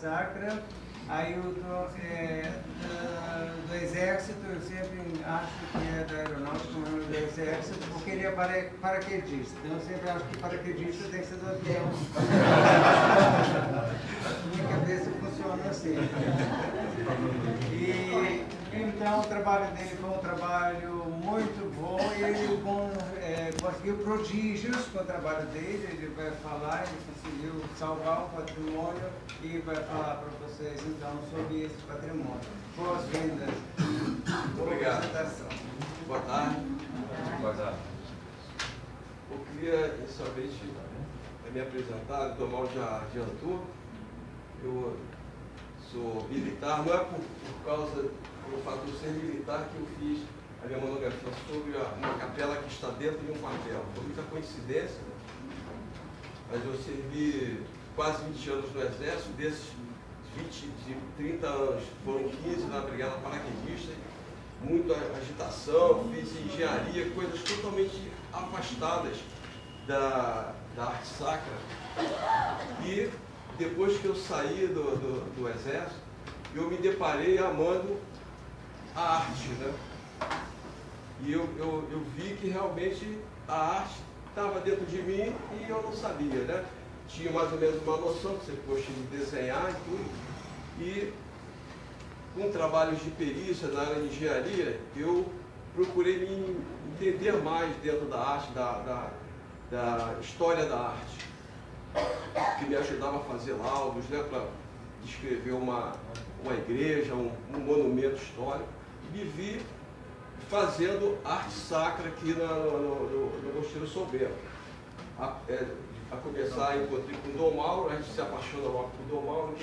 Sacra. Aí do Exército, eu sempre acho que é da Aeronáutica, mas do Exército, porque ele é paraquedista. Então eu sempre acho que paraquedista tem que ser do avião. Minha cabeça funciona assim. E então o trabalho dele foi um trabalho muito bom e ele conseguiu prodígios com o trabalho dele. Ele vai falar, ele conseguiu salvar o patrimônio e vai falar para vocês então sobre esse patrimônio. Boas-vindas. Obrigado. Apresentação. Boa tarde. Boa tarde. Eu queria inicialmente me apresentar, o Dom Mauro já adiantou. Eu sou militar, não é por causa do fato de eu ser militar que eu fiz a minha monografia sobre uma capela que está dentro de um quartel. Foi muita coincidência, mas eu servi quase 20 anos no Exército, desses 30 anos foram 15 na Brigada Paraquedista, muita agitação, fiz engenharia, coisas totalmente afastadas da arte sacra. E depois que eu saí do Exército, eu me deparei amando a arte, né? E eu vi que realmente a arte estava dentro de mim e eu não sabia, né? Tinha mais ou menos uma noção que você gosta de desenhar e tudo. E com trabalhos de perícia na área de engenharia, eu procurei me entender mais dentro da arte, da história da arte, que me ajudava a fazer laudos, né, para descrever uma igreja, um monumento histórico. E me vi fazendo arte sacra aqui no Mosteiro Soberbo. A começar, encontrei com o Dom Mauro, a gente se apaixona logo por Dom Mauro.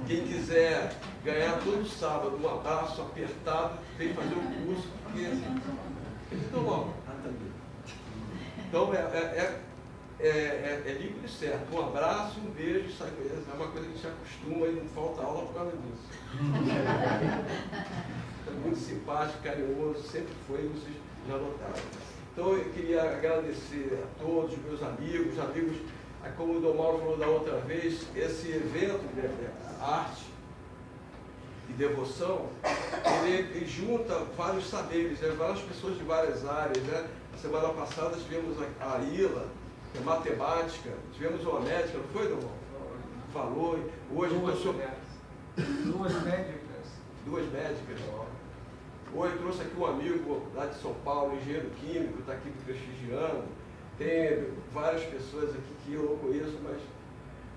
Quem quiser ganhar todo sábado um abraço apertado, vem fazer o curso, porque Dom Mauro. Então é líquido e certo. Um abraço, um beijo, sai com eles. É uma coisa que a gente acostuma e não falta aula por causa disso. É muito simpático, carinhoso, sempre foi, vocês já notaram. Então eu queria agradecer a todos os meus amigos, como o Dom Mauro falou da outra vez, esse evento de arte e devoção, ele junta vários saberes, né? Várias pessoas de várias áreas, né? Semana passada tivemos a Ila, que é matemática, tivemos uma médica, não foi, Dom Mauro? Falou, hoje Duas médicas. Duas médicas. Hoje eu trouxe aqui um amigo lá de São Paulo, engenheiro químico, está aqui me prestigiando. Tem várias pessoas aqui que eu não conheço, mas...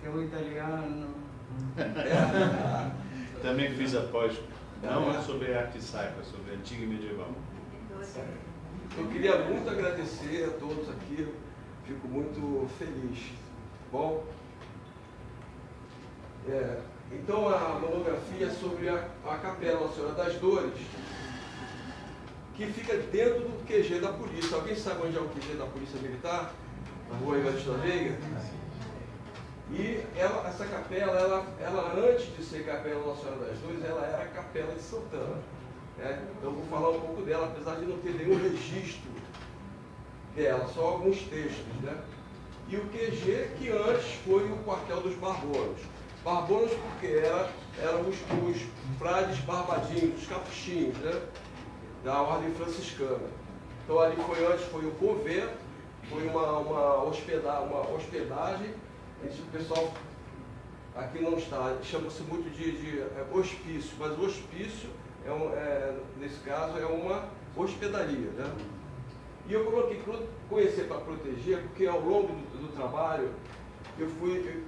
Tem um italiano. Também fiz após, não é sobre arte sacra, sobre antiga e medieval. Eu queria muito agradecer a todos aqui, fico muito feliz. Bom, então a monografia é sobre a Capela Nossa Senhora das Dores, que fica dentro do QG da polícia. Alguém sabe onde é o QG da Polícia Militar? Na rua Evarista Veiga? E essa capela, ela antes de ser Capela Nossa Senhora das Dores, ela era a Capela de Santana. Né? Então eu vou falar um pouco dela, apesar de não ter nenhum registro dela, só alguns textos. Né? E o QG, que antes foi o quartel dos Barbonos. Barbonos porque eram os frades barbadinhos, os capuchinhos, né? Da ordem franciscana. Então ali foi um convento, foi uma hospedagem. O pessoal aqui não está, chama-se muito de hospício, mas o hospício nesse caso é uma hospedaria, né? E eu coloquei conhecer para proteger, porque ao longo do trabalho eu fui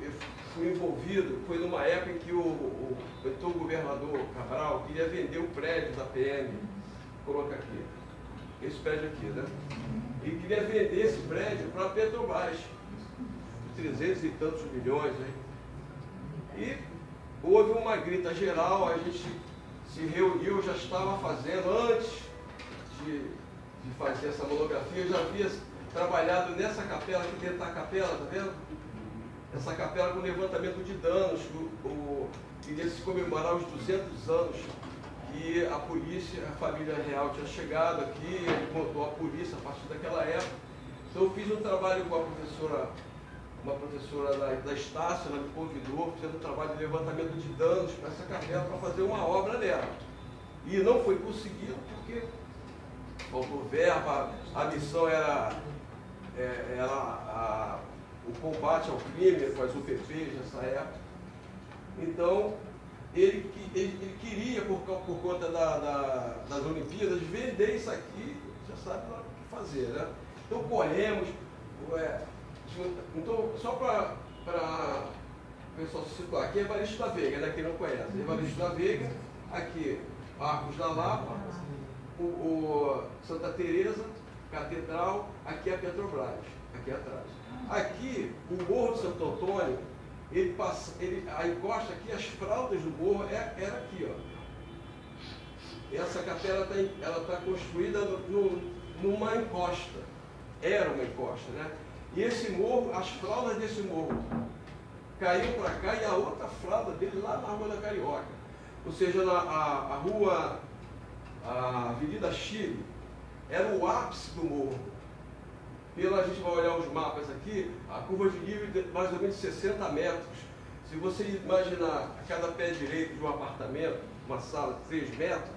envolvido, foi numa época em que o então governador Cabral queria vender o prédio da PM. Coloca aqui, esse prédio aqui, né? E queria vender esse prédio para a Petrobras, 300 e tantos milhões, né? E houve uma grita geral, a gente se reuniu, já estava fazendo, antes de fazer essa monografia, eu já havia trabalhado nessa capela, aqui dentro da capela, tá vendo? Essa capela com levantamento de danos, queria se comemorar os 200 anos. E a polícia, a família real tinha chegado aqui, ele montou a polícia a partir daquela época. Então eu fiz um trabalho com a professora uma professora da Estácio, ela me convidou, fazendo um trabalho de levantamento de danos para essa capela, para fazer uma obra nela. E não foi conseguido porque faltou verba, a missão era o combate ao crime com as UPPs nessa época. Então, ele queria, por conta das Olimpíadas, vender isso aqui, já sabe lá o que fazer, né? Então, corremos. Então, só para o pessoal se situar, aqui é Evaristo da Veiga, né? Quem não conhece. Evaristo da Veiga, aqui, Arcos da Lapa, o Santa Teresa, Catedral, aqui é a Petrobras, aqui atrás. Aqui, o Morro de Santo Antônio, a encosta aqui, as fraldas do morro era aqui, ó. Essa capela está construída numa encosta, era uma encosta, né? E esse morro, as fraldas desse morro caíam para cá e a outra fralda dele lá na Rua da Carioca. Ou seja, a Avenida Chile era o ápice do morro. A gente vai olhar os mapas aqui, a curva de nível de mais ou menos 60 metros. Se você imaginar cada pé direito de um apartamento, uma sala de 3 metros,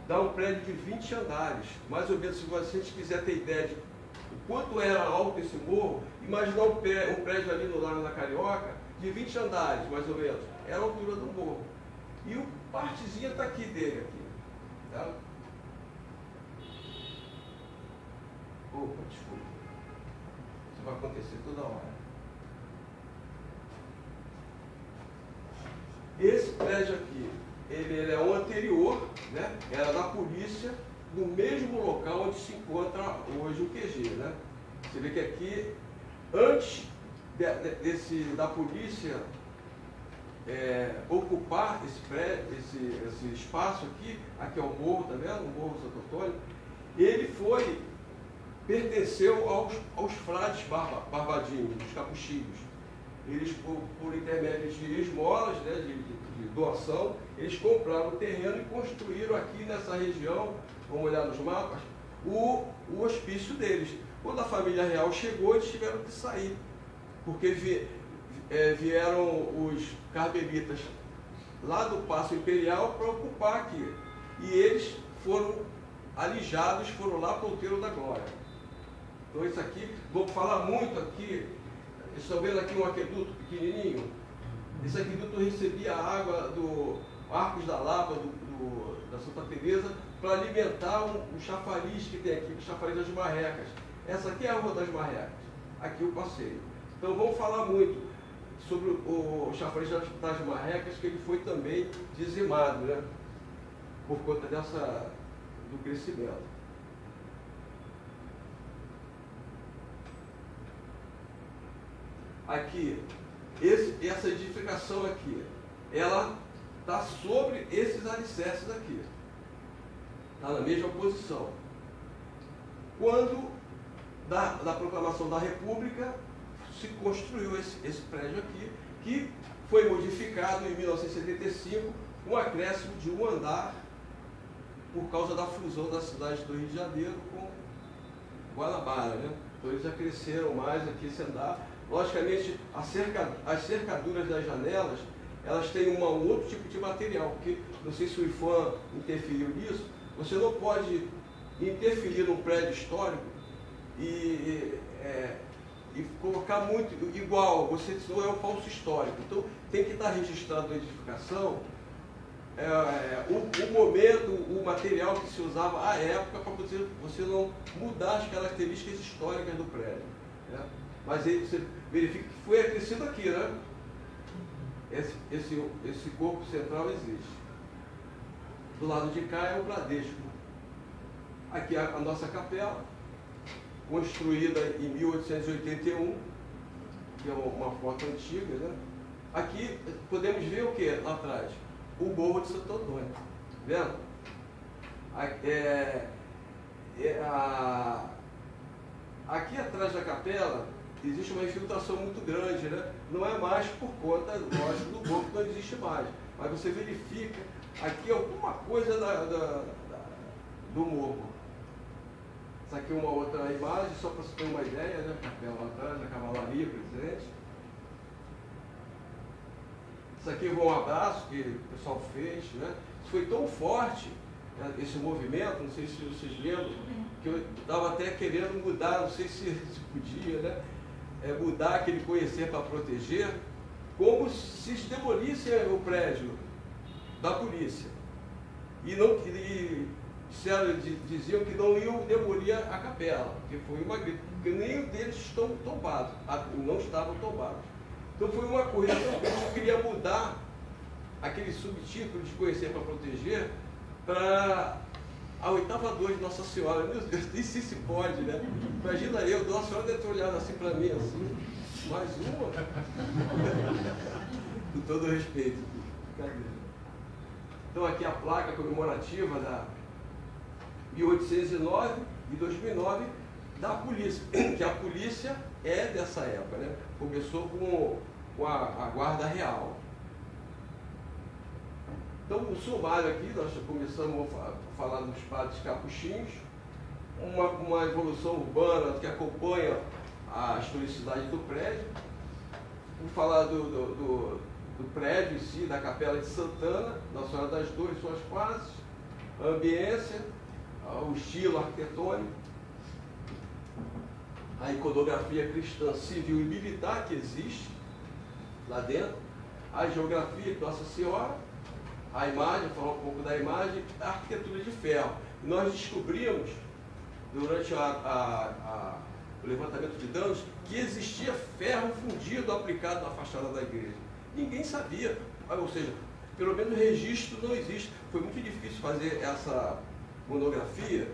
dá um prédio de 20 andares. Mais ou menos, se a gente quiser ter ideia de o quanto era alto esse morro, imaginar um prédio ali no Largo da Carioca, de 20 andares, mais ou menos. Era a altura do morro. E o partezinha está aqui dele, aqui. Tá? Opa, desculpa. Isso vai acontecer toda hora. Esse prédio aqui, ele é um anterior, né? Era da polícia, no mesmo local onde se encontra hoje o QG, né? Você vê que aqui, antes da polícia ocupar esse prédio, esse espaço aqui é o morro, tá vendo? O Morro Santo Antônio, ele pertenceu aos frades barbadinhos, os capuchinhos. Eles, por intermédio de esmolas, né, de doação, eles compraram o terreno e construíram aqui nessa região, vamos olhar nos mapas, o hospício deles. Quando a família real chegou, eles tiveram que sair, porque vieram os carmelitas lá do Paço Imperial para ocupar aqui. E eles foram alijados, foram lá para o Outeiro da Glória. Então isso aqui, vou falar muito aqui, vocês estão vendo aqui um aqueduto pequenininho? Esse aqueduto recebia a água do Arcos da Lapa, da Santa Teresa, para alimentar um chafariz que tem aqui, o chafariz das Marrecas. Essa aqui é a Rua das Marrecas, aqui o passeio. Então vamos falar muito sobre o chafariz das Marrecas, que ele foi também dizimado, né? Por conta do crescimento. Aqui, essa edificação aqui, ela está sobre esses alicerces aqui. Está na mesma posição. Quando, da proclamação da República, se construiu esse prédio aqui, que foi modificado em 1975, com um acréscimo de um andar, por causa da fusão da cidade do Rio de Janeiro com Guanabara, né? Então eles já cresceram mais aqui esse andar. Logicamente, as cercaduras das janelas, elas têm um outro tipo de material, porque, não sei se o IFAM interferiu nisso, você não pode interferir num prédio histórico e colocar muito igual, você não é um falso histórico. Então, tem que estar registrado na edificação o momento, o material que se usava à época, para você não mudar as características históricas do prédio, né? Mas aí você verifica que foi acrescido aqui, né? Esse corpo central existe. Do lado de cá é o Bradesco. Aqui a nossa capela, construída em 1881, que é uma foto antiga, né? Aqui podemos ver o que lá atrás? O Morro de Santo Antônio. Vendo? Aqui atrás da capela existe uma infiltração muito grande, né? Não é mais por conta, lógico, do morro que não existe mais. Mas você verifica aqui alguma coisa do morro. Essa aqui é uma outra imagem, só para você ter uma ideia, né? Capela lá atrás, a cavalaria presente. Isso aqui foi um abraço que o pessoal fez, né? Isso foi tão forte, né, esse movimento, não sei se vocês lembram, que eu estava até querendo mudar, não sei se podia, né? Mudar aquele conhecer para proteger, como se demolisse o prédio da polícia. Diziam que não iam demolir a capela, porque foi uma grita, porque nenhum deles estão tombados, não estavam tombados. Então foi uma coisa, eu queria mudar aquele subtítulo de conhecer para proteger para a 8ª dor de Nossa Senhora. Meu Deus, nem sei se pode, né? Imagina eu, Nossa Senhora deve ter olhado assim para mim, assim, mais uma? Com todo respeito. Então aqui a placa comemorativa da 1809 e 2009 da polícia, que a polícia é dessa época, né? Começou com a Guarda Real. Então, o sumário aqui, nós começamos a falar dos padres capuchinhos, uma evolução urbana que acompanha a historicidade do prédio. Vou falar do prédio em si, da Capela de Santana, Nossa Senhora das Dores, suas fases, a ambiência, o estilo arquitetônico, a iconografia cristã, civil e militar que existe lá dentro, a geografia de Nossa Senhora, a imagem, falar um pouco da imagem, a arquitetura de ferro. E nós descobrimos, durante o levantamento de danos, que existia ferro fundido aplicado na fachada da igreja. Ninguém sabia, ou seja, pelo menos registro não existe. Foi muito difícil fazer essa monografia,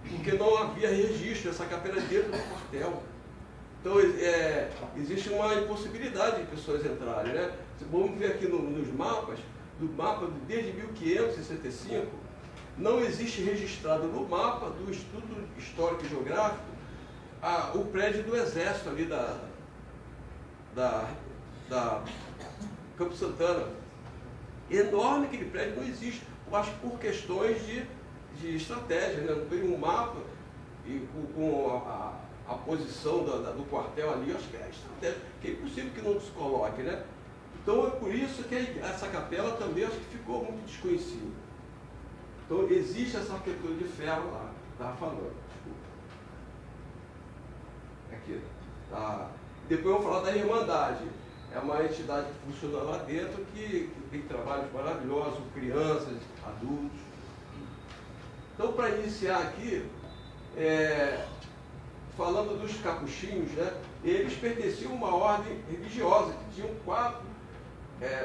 porque não havia registro, essa capela dentro do quartel. Então, existe uma impossibilidade de pessoas entrarem, né? Vamos ver aqui nos mapas, do mapa desde 1565, não existe registrado no mapa do Estudo Histórico e Geográfico o prédio do Exército ali da Campo Santana. Enorme aquele prédio, não existe. Eu acho que por questões de estratégia, né? Não tem um mapa e com a posição do quartel ali, eu acho que é estratégia, que é impossível que não se coloque, né? Então é por isso que essa capela também acho que ficou muito desconhecida. Então existe essa arquitetura de ferro lá, estava falando. Aqui. Tá. Depois eu vou falar da Irmandade. É uma entidade que funciona lá dentro, que tem trabalhos maravilhosos, com crianças, adultos. Então, para iniciar aqui, falando dos capuchinhos, né, eles pertenciam a uma ordem religiosa, que tinham 4,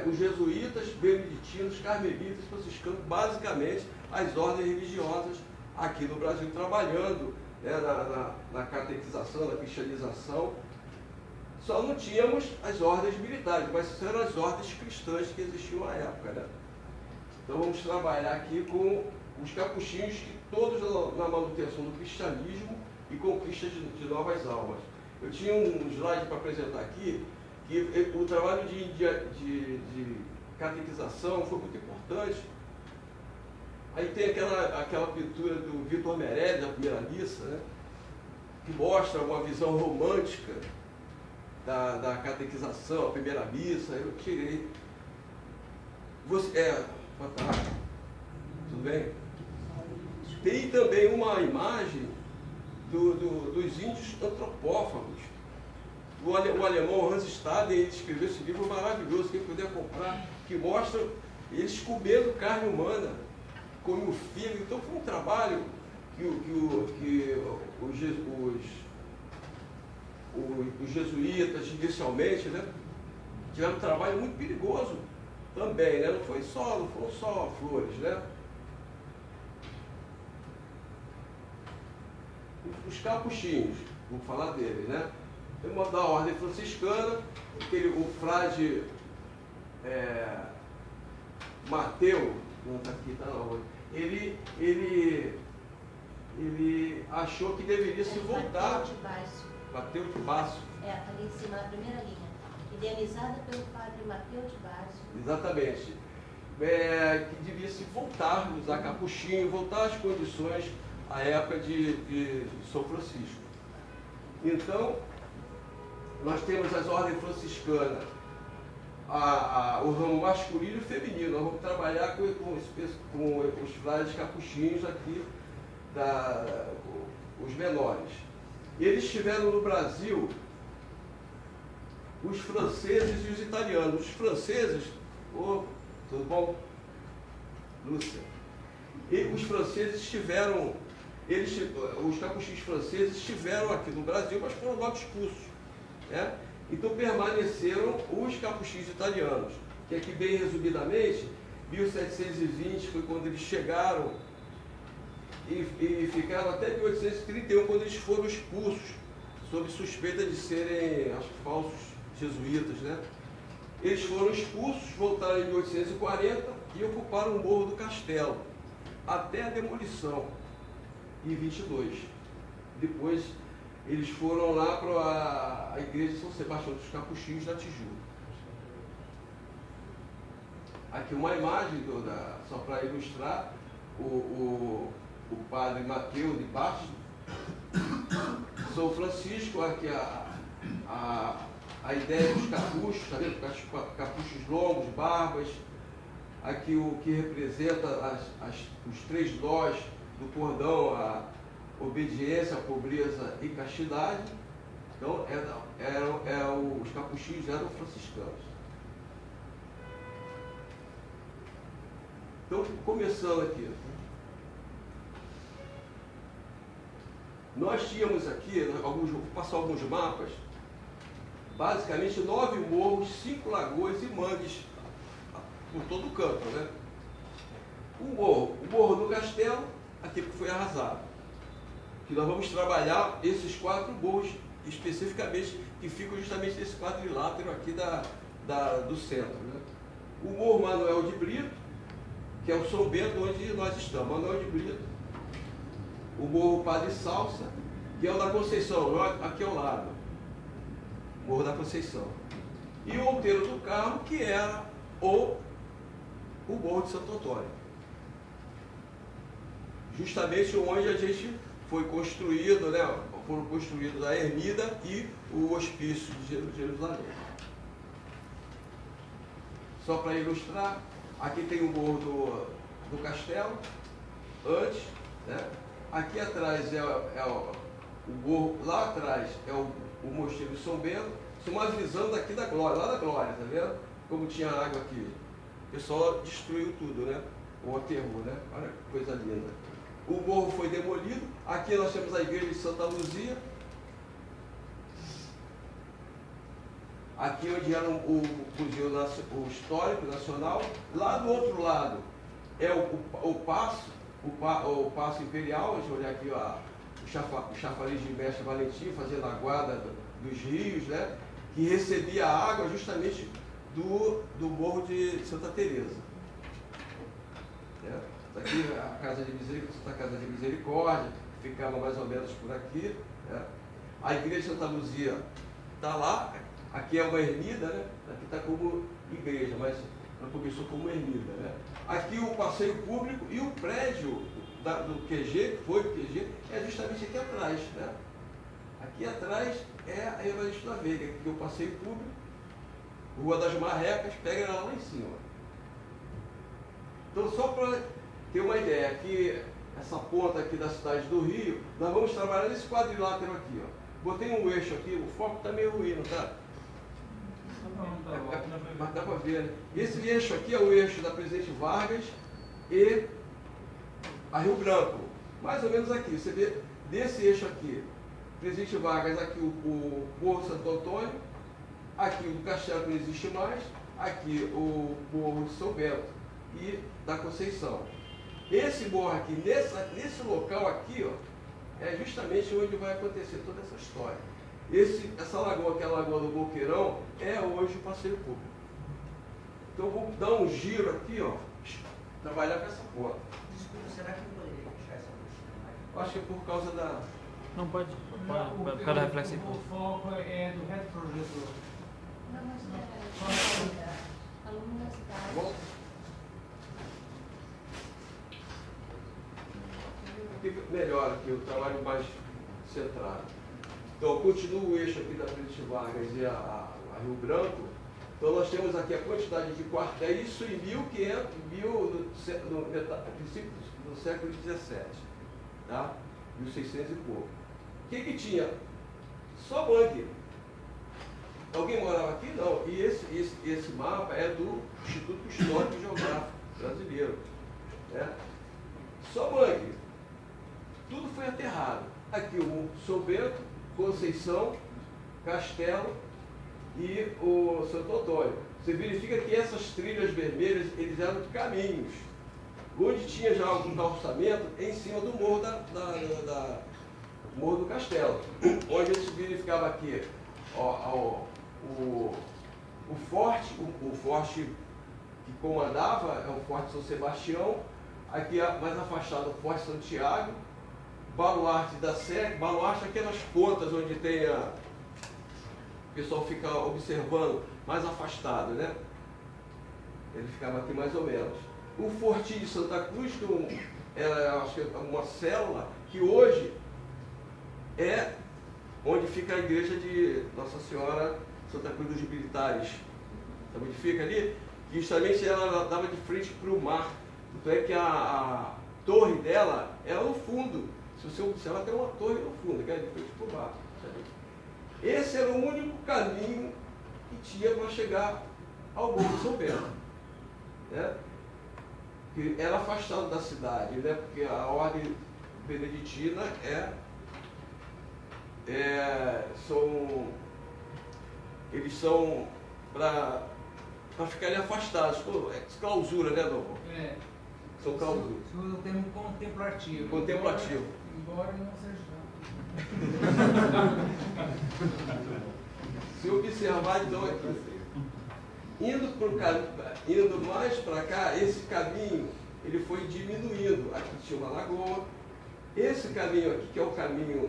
os jesuítas, beneditinos, carmelitas, franciscanos, basicamente as ordens religiosas aqui no Brasil, trabalhando, né, na catequização, na cristianização. Só não tínhamos as ordens militares, mas eram as ordens cristãs que existiam na época, né? Então vamos trabalhar aqui com os capuchinhos, que todos na manutenção do cristianismo e conquista de novas almas. Eu tinha um slide para apresentar aqui, que o trabalho de catequização foi muito importante. Aí tem aquela pintura do Vitor Meirelles, da primeira missa, né, que mostra uma visão romântica da catequização, a primeira missa. Eu tirei. Fantástico. Tudo bem? Tem também uma imagem dos índios antropófagos. O alemão Hans Staden escreveu esse livro maravilhoso, quem puder comprar, que mostra eles comendo carne humana, comem o fígado. Então foi um trabalho que os jesuítas, inicialmente, né, tiveram um trabalho muito perigoso também, né? Não foram só flores, né? Os capuchinhos, vou falar deles, né? Tem uma da ordem franciscana, o frade Mateu, não está aqui, está na ordem, ele achou que deveria se voltar. Mateu de Basso. Ali em cima, na primeira linha. Idealizada pelo padre Mateu de Basso. Exatamente. Que devia se voltar, usar capuchinho, voltar às condições a época de São Francisco. Então, nós temos as ordens franciscanas, o ramo masculino e feminino. Nós vamos trabalhar com os frades capuchinhos aqui, os menores. Eles estiveram no Brasil, os franceses e os italianos. Os franceses, tudo bom? Lúcia. E os franceses estiveram, os capuchinhos franceses estiveram aqui no Brasil, mas foram logo expulsos. Né? Então permaneceram os capuchinhos italianos, que aqui bem resumidamente, 1720 foi quando eles chegaram e ficaram até 1831, quando eles foram expulsos, sob suspeita de serem, acho que, falsos jesuítas, né? Eles foram expulsos, voltaram em 1840 e ocuparam o Morro do Castelo, até a demolição, em 22. Depois, eles foram lá para a igreja de São Sebastião dos Capuchinhos, na Tijuca. Aqui uma imagem, só para ilustrar, o padre Mateus de Bastos, São Francisco, aqui a ideia dos capuchos, tá vendo? Capuchos longos, barbas, aqui o que representa os 3 nós do cordão, a obediência, a pobreza e castidade. Então, os capuchinhos eram franciscanos. Então, começando aqui, nós tínhamos aqui, vou passar alguns mapas, basicamente 9 morros, 5 lagoas e mangues por todo o campo, né? O morro do Castelo, aquele que foi arrasado. Que nós vamos trabalhar esses 4 morros especificamente, que ficam justamente nesse quadrilátero aqui do centro, né? O Morro Manuel de Brito, que é o São Bento, onde nós estamos, Manuel de Brito. O Morro Padre Salsa, que é o da Conceição, aqui ao lado, Morro da Conceição. E o Outeiro do Carmo, que era o Morro de Santo Antônio. Justamente onde a gente foi construído, né? Foram construídos a ermida e o hospício de Jerusalém. Só para ilustrar, aqui tem o Morro do Castelo, antes, né? Aqui atrás o morro, lá atrás é o Mosteiro de São Bento. Isso é uma visão daqui da Glória, lá da Glória, tá vendo? Como tinha água aqui. O pessoal destruiu tudo, né? O aterro, né? Olha que coisa linda. O morro foi demolido. Aqui nós temos a igreja de Santa Luzia. Aqui onde era o Museu Histórico Nacional. Lá do outro lado é o Paço Imperial. Deixa eu olhar aqui, ó, o chafariz de Mestre Valentim, fazendo a guarda dos rios, né? Que recebia água justamente do Morro de Santa Teresa. Aqui a Casa de Misericórdia, que ficava mais ou menos por aqui. Né? A igreja de Santa Luzia está lá, aqui é uma ermida, né? Aqui está como igreja, mas ela começou como ermida. Né? Aqui o passeio público e o prédio do QG, que foi o QG, é justamente aqui atrás. Né? Aqui atrás é a Evaristo da Veiga, que é o passeio público, Rua das Marrecas, pega ela lá em cima. Então, só para ter uma ideia, aqui, essa ponta aqui da cidade do Rio, nós vamos trabalhar nesse quadrilátero aqui, ó. Botei um eixo aqui, o foco está meio ruim, não tá? Mas dá para ver, né? Esse eixo aqui é o eixo da Presidente Vargas e a Rio Branco. Mais ou menos aqui, você vê desse eixo aqui, Presidente Vargas, aqui o Morro Santo Antônio, aqui o do Castelo que não existe mais, aqui o Morro de São Bento e da Conceição. Esse morro aqui, nesse local aqui, ó, é justamente onde vai acontecer toda essa história. Essa lagoa, que é a Lagoa do Boqueirão, é hoje o passeio público. Então, vou dar um giro aqui, ó, trabalhar com essa porta. Desculpa, será que eu poderia puxar essa música? Acho que é por causa da... Não pode, por causa da reflexão. O foco é do retroprojetor. Não, mas é aluno da cidade. Bom, fica melhor aqui, o trabalho mais centrado. Então, continua o eixo aqui da Presidente Vargas e a Rio Branco. Então, nós temos aqui a quantidade de quartéis, isso em 1500, no princípio do século XVII, tá? 1600 e pouco. O que tinha? Só mangue. Alguém morava aqui? Não. E esse mapa é do Instituto Histórico e Geográfico Brasileiro. Né? Só mangue. Tudo foi aterrado. Aqui o São Bento, Conceição, Castelo e o Santo Antônio. Você verifica que essas trilhas vermelhas, eles eram caminhos, onde tinha já algum calçamento em cima do morro, morro do Castelo, onde se verificava aqui o forte que comandava é o Forte São Sebastião, aqui mais afastado o Forte Santiago, baluarte da Sé, baluarte aquelas pontas onde tem o pessoal fica observando, mais afastado, né? Ele ficava aqui mais ou menos. O Fortinho de Santa Cruz, que era, acho que uma célula, que hoje é onde fica a igreja de Nossa Senhora Santa Cruz dos Militares. Sabe onde fica ali? Que justamente ela dava de frente para o mar. Então é que a torre dela era no fundo. Se você observar, tem uma torre no fundo, que é de frente para o mar. Esse era o único caminho que tinha para chegar ao Morro de São Bento. Né? Que era afastado da cidade, né? Porque a ordem beneditina eles são para ficarem afastados. É clausura, né, Dom? É. São clausura. Se usa o termo contemplativo. Contemplativo. Embora não seja. Se observar, então, aqui, indo mais para cá, esse caminho ele foi diminuindo. Aqui tinha uma lagoa. Esse caminho aqui, que é o caminho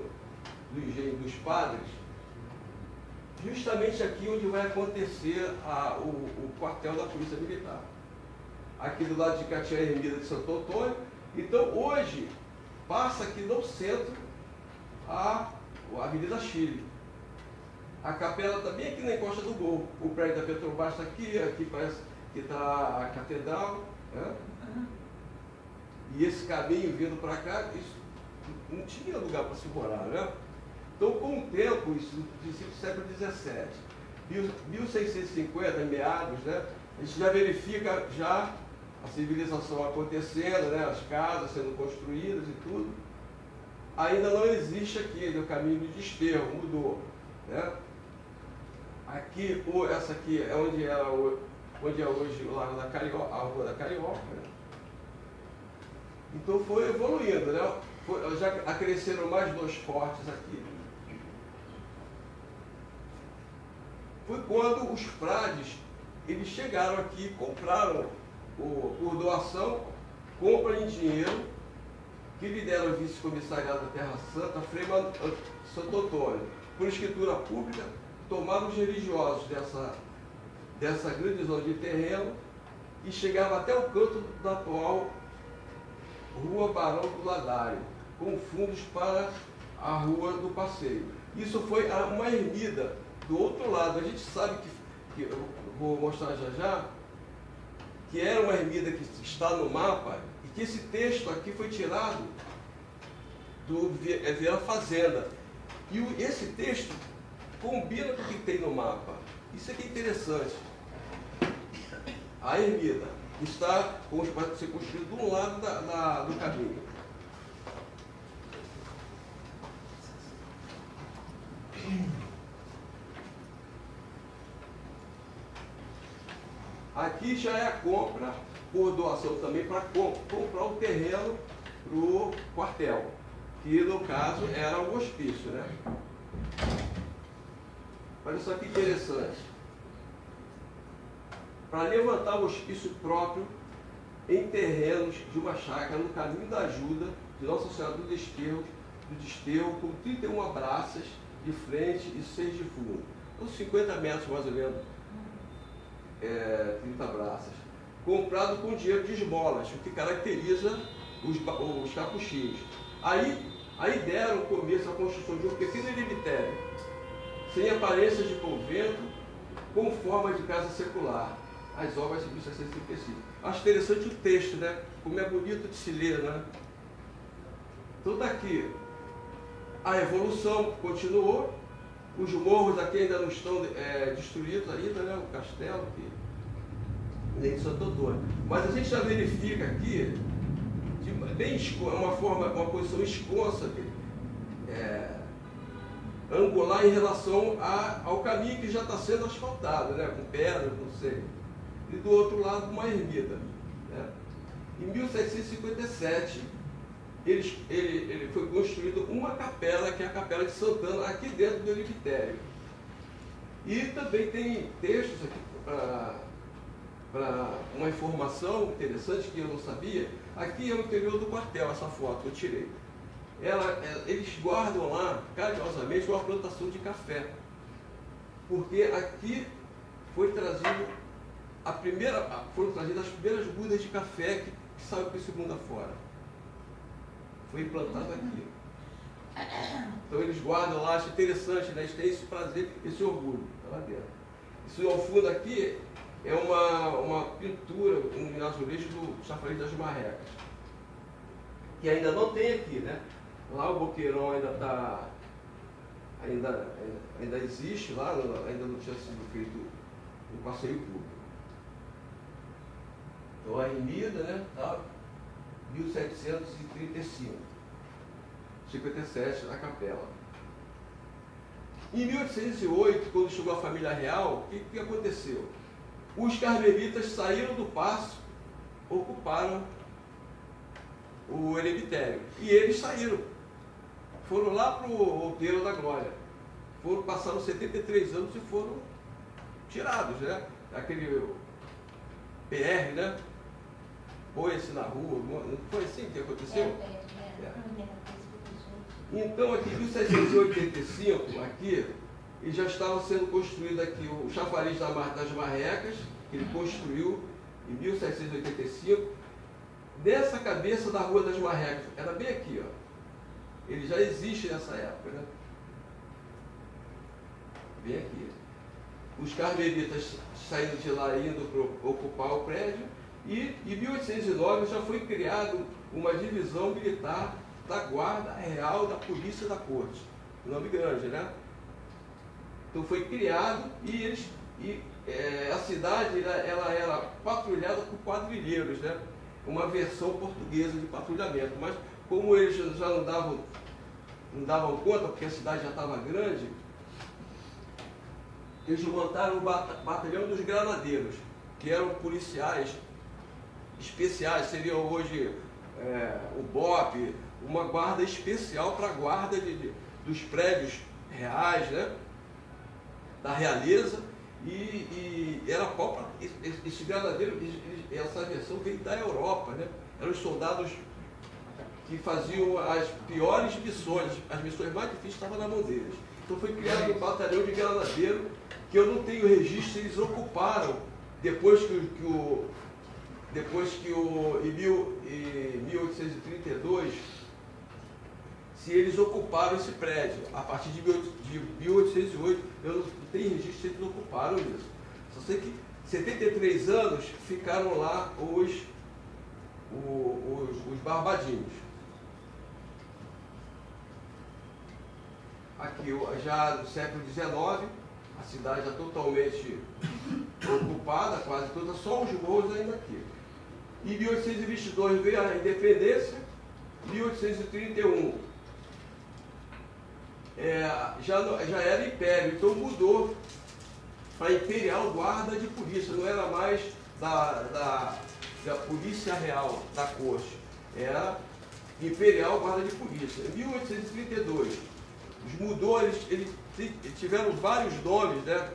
do Engenho dos Padres, justamente aqui onde vai acontecer o quartel da Polícia Militar. Aqui do lado de cá tinha a Ermida de Santo Antônio. Então, hoje, passa aqui no centro a Avenida Chile. A capela também aqui na encosta do morro. O prédio da Petrobras está aqui parece que está a catedral. Né? E esse caminho vindo para cá, isso não tinha lugar para se morar, né? Então, com o tempo, isso no princípio do século XVII, 1650, meados, né? A gente já verifica já a civilização acontecendo, né? As casas sendo construídas e tudo. Ainda não existe aqui o caminho de desterro, mudou. Né? Aqui, essa aqui é onde é hoje o Largo da Carioca, a Rua da Carioca. Né? Então foi evoluindo, né? Já acresceram mais 2 fortes aqui. Foi quando os frades, eles chegaram aqui e compraram, por doação, compra em dinheiro, que lhe deram o vice-comissariado da Terra Santa, Frei Santo Antônio. Por escritura pública, tomaram os religiosos dessa grande zona de terreno e chegava até o canto da atual Rua Barão do Ladário, com fundos para a Rua do Passeio. Isso foi uma ermida do outro lado. A gente sabe que eu vou mostrar já, que era uma ermida que está no mapa, e que esse texto aqui foi tirado do Vieira Fazenda. E esse texto combina com o que tem no mapa. Isso aqui é interessante. A ermida está para ser construída de um lado do caminho. Aqui já é a compra por doação também para comprar o terreno para o quartel, que no caso era o hospício, né? Olha só que interessante. Para levantar o hospício próprio em terrenos de uma chácara no caminho da ajuda de Nossa Senhora do Desterro, com 31 braças de frente e 6 de fundo. Uns 50 metros mais ou menos, 30 braças. Comprado com dinheiro de esmolas, o que caracteriza os capuchinhos. Aí deram começo à construção de um pequeno eremitério, sem aparência de convento, com forma de casa secular. As obras de 1635. Acho interessante o texto, né? Como é bonito de se ler, né? Então está aqui. A evolução continuou. Os morros aqui ainda não estão destruídos ainda, né? O castelo aqui. Nem de Santo Antônio. Mas a gente já verifica aqui uma posição esconsa, angular em relação ao caminho que já está sendo asfaltado, né? Com pedras, não sei. E do outro lado uma ermida. Né? Em 1757, ele foi construída uma capela, que é a Capela de Santana, aqui dentro do eremitério. E também tem textos aqui para uma informação interessante que eu não sabia. Aqui é o interior do quartel, essa foto que eu tirei. Eles guardam lá, carinhosamente, uma plantação de café. Porque aqui foi trazido foram trazidas as primeiras mudas de café que saiu para esse mundo afora. Foi implantado aqui. Então eles guardam lá, acho interessante, né? Eles têm esse prazer, esse orgulho, tá lá dentro. Isso ao fundo aqui é uma pintura, um azulejo do chafariz das Marrecas, que ainda não tem aqui, né? Lá o Boqueirão ainda existe lá, ainda não tinha sido feito um passeio público. Então a ermida, né? Tá, 1735, 57 na capela. Em 1808, quando chegou a família real, o que aconteceu? Os carmelitas saíram do paço, ocuparam o eremitério. E eles saíram. Foram lá para o Outeiro da Glória. Passaram 73 anos e foram tirados, né? Aquele PR, né? Põe-se na rua. Não foi assim que aconteceu? Então, aqui em 1785, aqui, e já estava sendo construído aqui o chafariz das Marrecas, que ele construiu em 1785, nessa cabeça da Rua das Marrecas. Era bem aqui, ó. Ele já existe nessa época, né? Bem aqui. Os carmelitas saindo de lá, indo para ocupar o prédio, e em 1809 já foi criado uma divisão militar da Guarda Real da Polícia da Corte. Nome grande, né? Então foi criado e a cidade ela era patrulhada por quadrilheiros, né? Uma versão portuguesa de patrulhamento. Mas como eles já não davam conta, porque a cidade já estava grande, eles montaram o batalhão dos granadeiros, que eram policiais especiais, seriam hoje o BOP, uma guarda especial para a guarda dos prédios reais, né? Da realeza, e era própria, esse granadeiro, essa versão veio da Europa, né? Eram os soldados que faziam as piores missões, as missões mais difíceis estavam na mão deles. Então foi criado um batalhão de granadeiro, que eu não tenho registro, eles ocuparam, depois que em 1832, se eles ocuparam esse prédio. A partir de 1808, eu não tenho registro se eles ocuparam isso. Só sei que 73 anos ficaram lá os barbadinhos. Aqui, já no século XIX, a cidade já totalmente ocupada, quase toda, só os morros ainda aqui. Em 1822 veio a independência, 1831 já era império, então mudou para Imperial Guarda de Polícia, não era mais da Polícia Real da Corte, era Imperial Guarda de Polícia. Em 1832 mudou, eles tiveram vários nomes, né?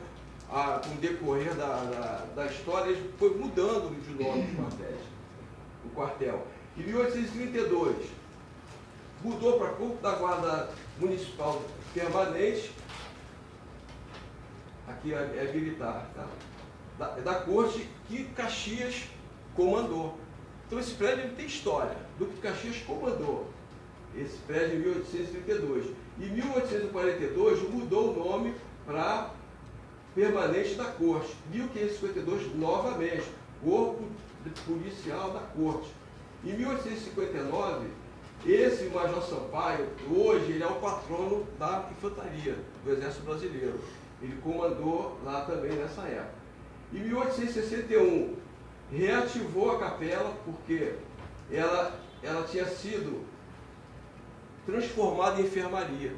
Com o decorrer da história, eles foi mudando de nome o quartel. Em 1832 mudou para Corpo da Guarda Municipal Permanente, aqui é militar, tá? da corte que Caxias comandou. Então esse prédio ele tem história, do que Caxias comandou. esse prédio em 1832. Em 1842 mudou o nome para Permanente da Corte. 1552 novamente, Corpo Policial da Corte. Em 1859, esse Major Sampaio, hoje ele é o patrono da infantaria do Exército Brasileiro. Ele comandou lá também nessa época. Em 1861, reativou a capela porque ela tinha sido transformada em enfermaria.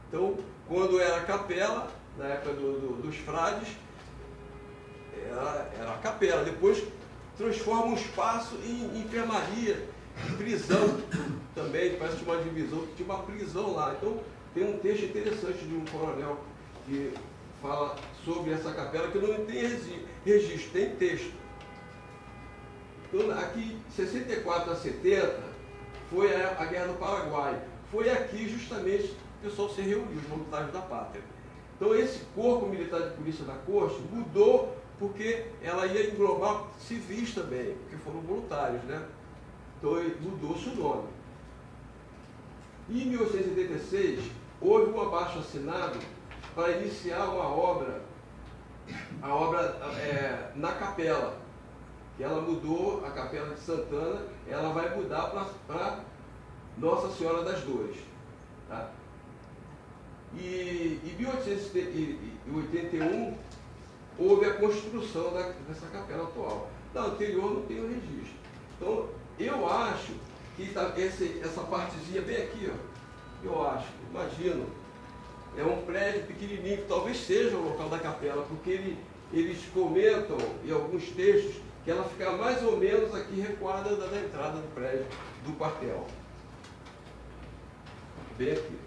Então, quando era capela, na época dos frades, era a capela. Depois transforma um espaço em enfermaria, em prisão também, parece que tinha uma divisão, tinha uma prisão lá. Então, tem um texto interessante de um coronel que fala sobre essa capela, que não tem registro, tem texto. Então, aqui, 64 a 70, foi a Guerra do Paraguai. Foi aqui, justamente, que o pessoal se reuniu, os voluntários da pátria. Então, esse Corpo Militar de Polícia da Corte mudou porque ela ia englobar civis também, porque foram voluntários, né? Então, mudou-se o nome. Em 1886, houve um abaixo-assinado para iniciar uma obra, na capela, que ela mudou, a Capela de Santana, ela vai mudar para Nossa Senhora das Dores. Tá? E em 1881, houve a construção dessa capela atual. Na anterior não tem o registro. Então, eu acho que essa partezinha bem aqui, ó, eu acho, imagino, é um prédio pequenininho, que talvez seja o local da capela, porque eles comentam em alguns textos que ela fica mais ou menos aqui recuada da entrada do prédio, do quartel. Bem aqui.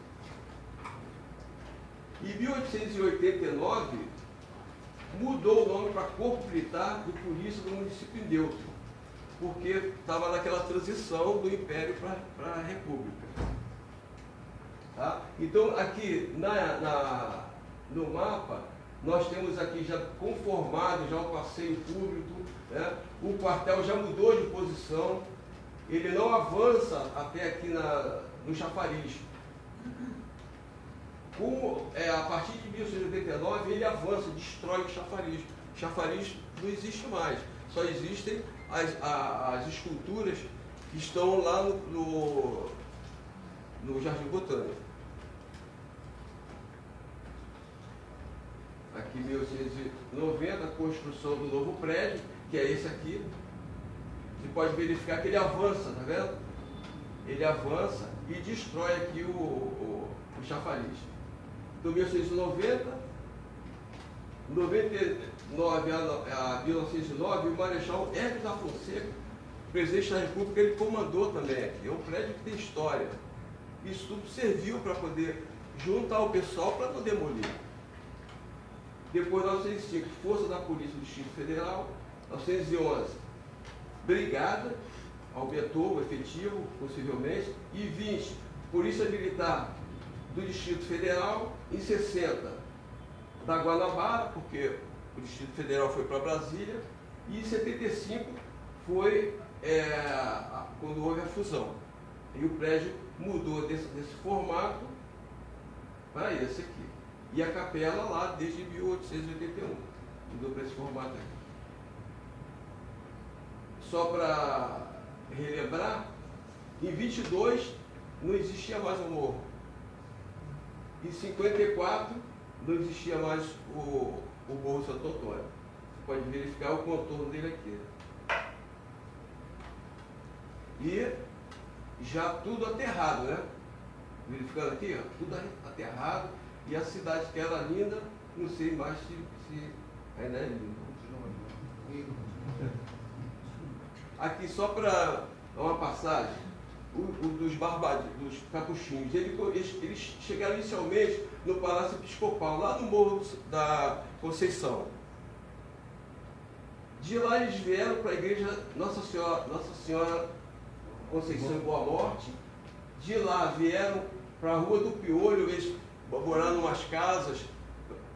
Em 1889, mudou o nome para Corpo Militar de Polícia do município de Neutro, porque estava naquela transição do Império para a República. Tá? Então, aqui no mapa, nós temos aqui já conformado já o passeio público, né? O quartel já mudou de posição, ele não avança até aqui no chafariz. A partir de 1889 ele avança, destrói o chafariz. O chafariz não existe mais, só existem as esculturas que estão lá no Jardim Botânico. Aqui, 1890, a construção do novo prédio, que é esse aqui. Você pode verificar que ele avança, tá vendo? Ele avança e destrói aqui o chafariz. Então, 1890, 99 a 1909, o Marechal Hermes da Fonseca, presidente da República, ele comandou também aqui. É um prédio que tem história. Isso tudo serviu para poder juntar o pessoal para não demolir. Depois, 1905, Força da Polícia do Distrito Federal. 1911, Brigada, aumentou o efetivo, possivelmente. E 20, Polícia Militar do Distrito Federal. Em 60, da Guanabara, porque o Distrito Federal foi para Brasília. E em 75, foi quando houve a fusão. E o prédio mudou desse formato para esse aqui. E a capela lá desde 1881. Mudou para esse formato aqui. Só para relembrar, em 22 não existia mais o morro. Em 54 não existia mais o Morro Santo Antônio. Você pode verificar o contorno dele aqui. E já tudo aterrado, né? Verificando aqui, ó, tudo aterrado. E a cidade que era linda, não sei mais se ainda é linda. Aqui, só para uma passagem, dos capuchinhos, eles chegaram inicialmente no Palácio Episcopal, lá no Morro da Conceição. De lá eles vieram para a igreja Nossa Senhora Conceição e Boa Morte. De lá vieram para a Rua do Piolho, eles moraram em umas casas,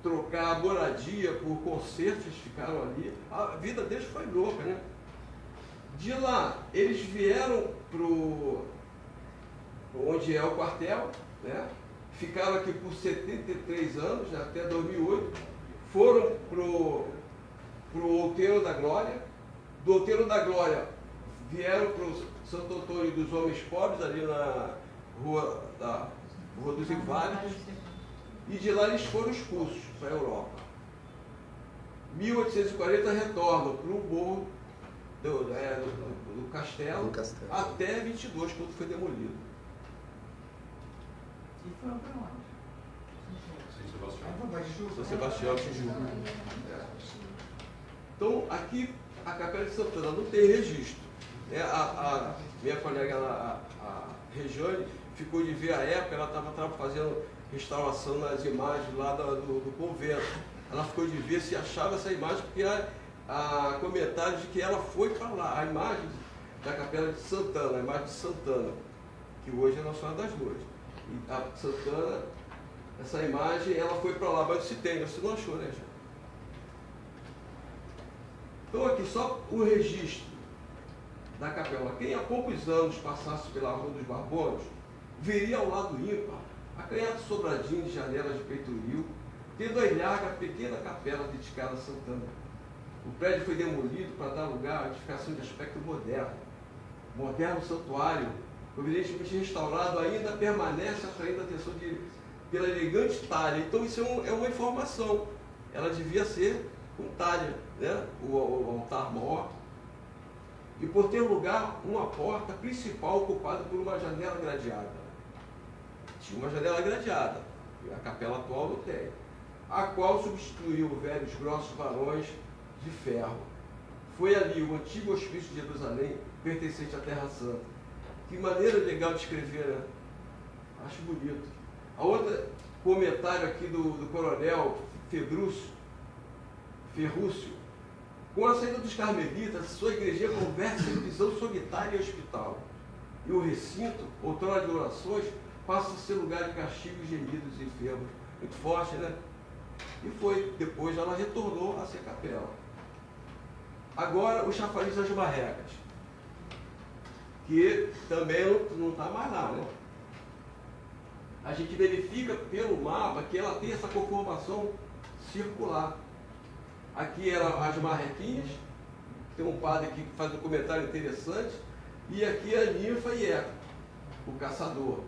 trocar a moradia por concertos, eles ficaram ali. A vida deles foi louca, né? De lá, eles vieram onde é o quartel, né? Ficaram aqui por 73 anos, né, até 2008, foram para o Outeiro da Glória, do Outeiro da Glória vieram para o Santo Antônio dos Homens Pobres, ali na Rua dos Inválidos, e de lá eles foram expulsos para a Europa. 1840 retornam para o morro do Castelo, até 22, quando foi demolido. E foram para onde? São Sebastião, Tijuca. Então, aqui, a Capela de Santana não tem registro. A minha colega, a Regiane, ficou de ver a época, ela estava fazendo restauração nas imagens lá do convento. Ela ficou de ver se achava essa imagem, porque há comentários de que ela foi para lá. A imagem da Capela de Santana, a imagem de Santana, que hoje é Nossa Senhora das Dores. E a Santana, essa imagem, ela foi para lá, mas se tem, você não achou, né, gente? Então aqui só o registro da capela. Quem há poucos anos passasse pela Rua dos Barbonos, veria ao lado ímpar, acanhado sobradinho de janelas de peitoril, tendo a ilharga pequena capela dedicada a Santana. O prédio foi demolido para dar lugar à edificação de aspecto moderno. O moderno santuário, evidentemente restaurado, ainda permanece atraindo a atenção pela elegante talha. Então isso é uma informação. Ela devia ser com talha, né? O altar maior. E por ter lugar uma porta principal ocupada por uma janela gradeada. Tinha uma janela gradeada, a capela atual não tem, a qual substituiu velhos grossos varões de ferro. Foi ali o antigo hospício de Jerusalém, pertencente à Terra Santa. Que maneira legal de escrever, né? Acho bonito. A outra comentário aqui do coronel Ferrúcio. Com a saída dos carmelitas, sua igreja converte-se em prisão solitária e hospital. E o recinto, outrora de orações, passa a ser lugar de castigos, gemidos e enfermos. Muito forte, né? E foi, depois ela retornou a ser capela. Agora, o chafariz das Marrecas, que também não está mais lá, né? A gente verifica pelo mapa que ela tem essa conformação circular. Aqui eram as marrequinhas, tem um padre aqui que faz um comentário interessante, e aqui a ninfa e Eco, o caçador,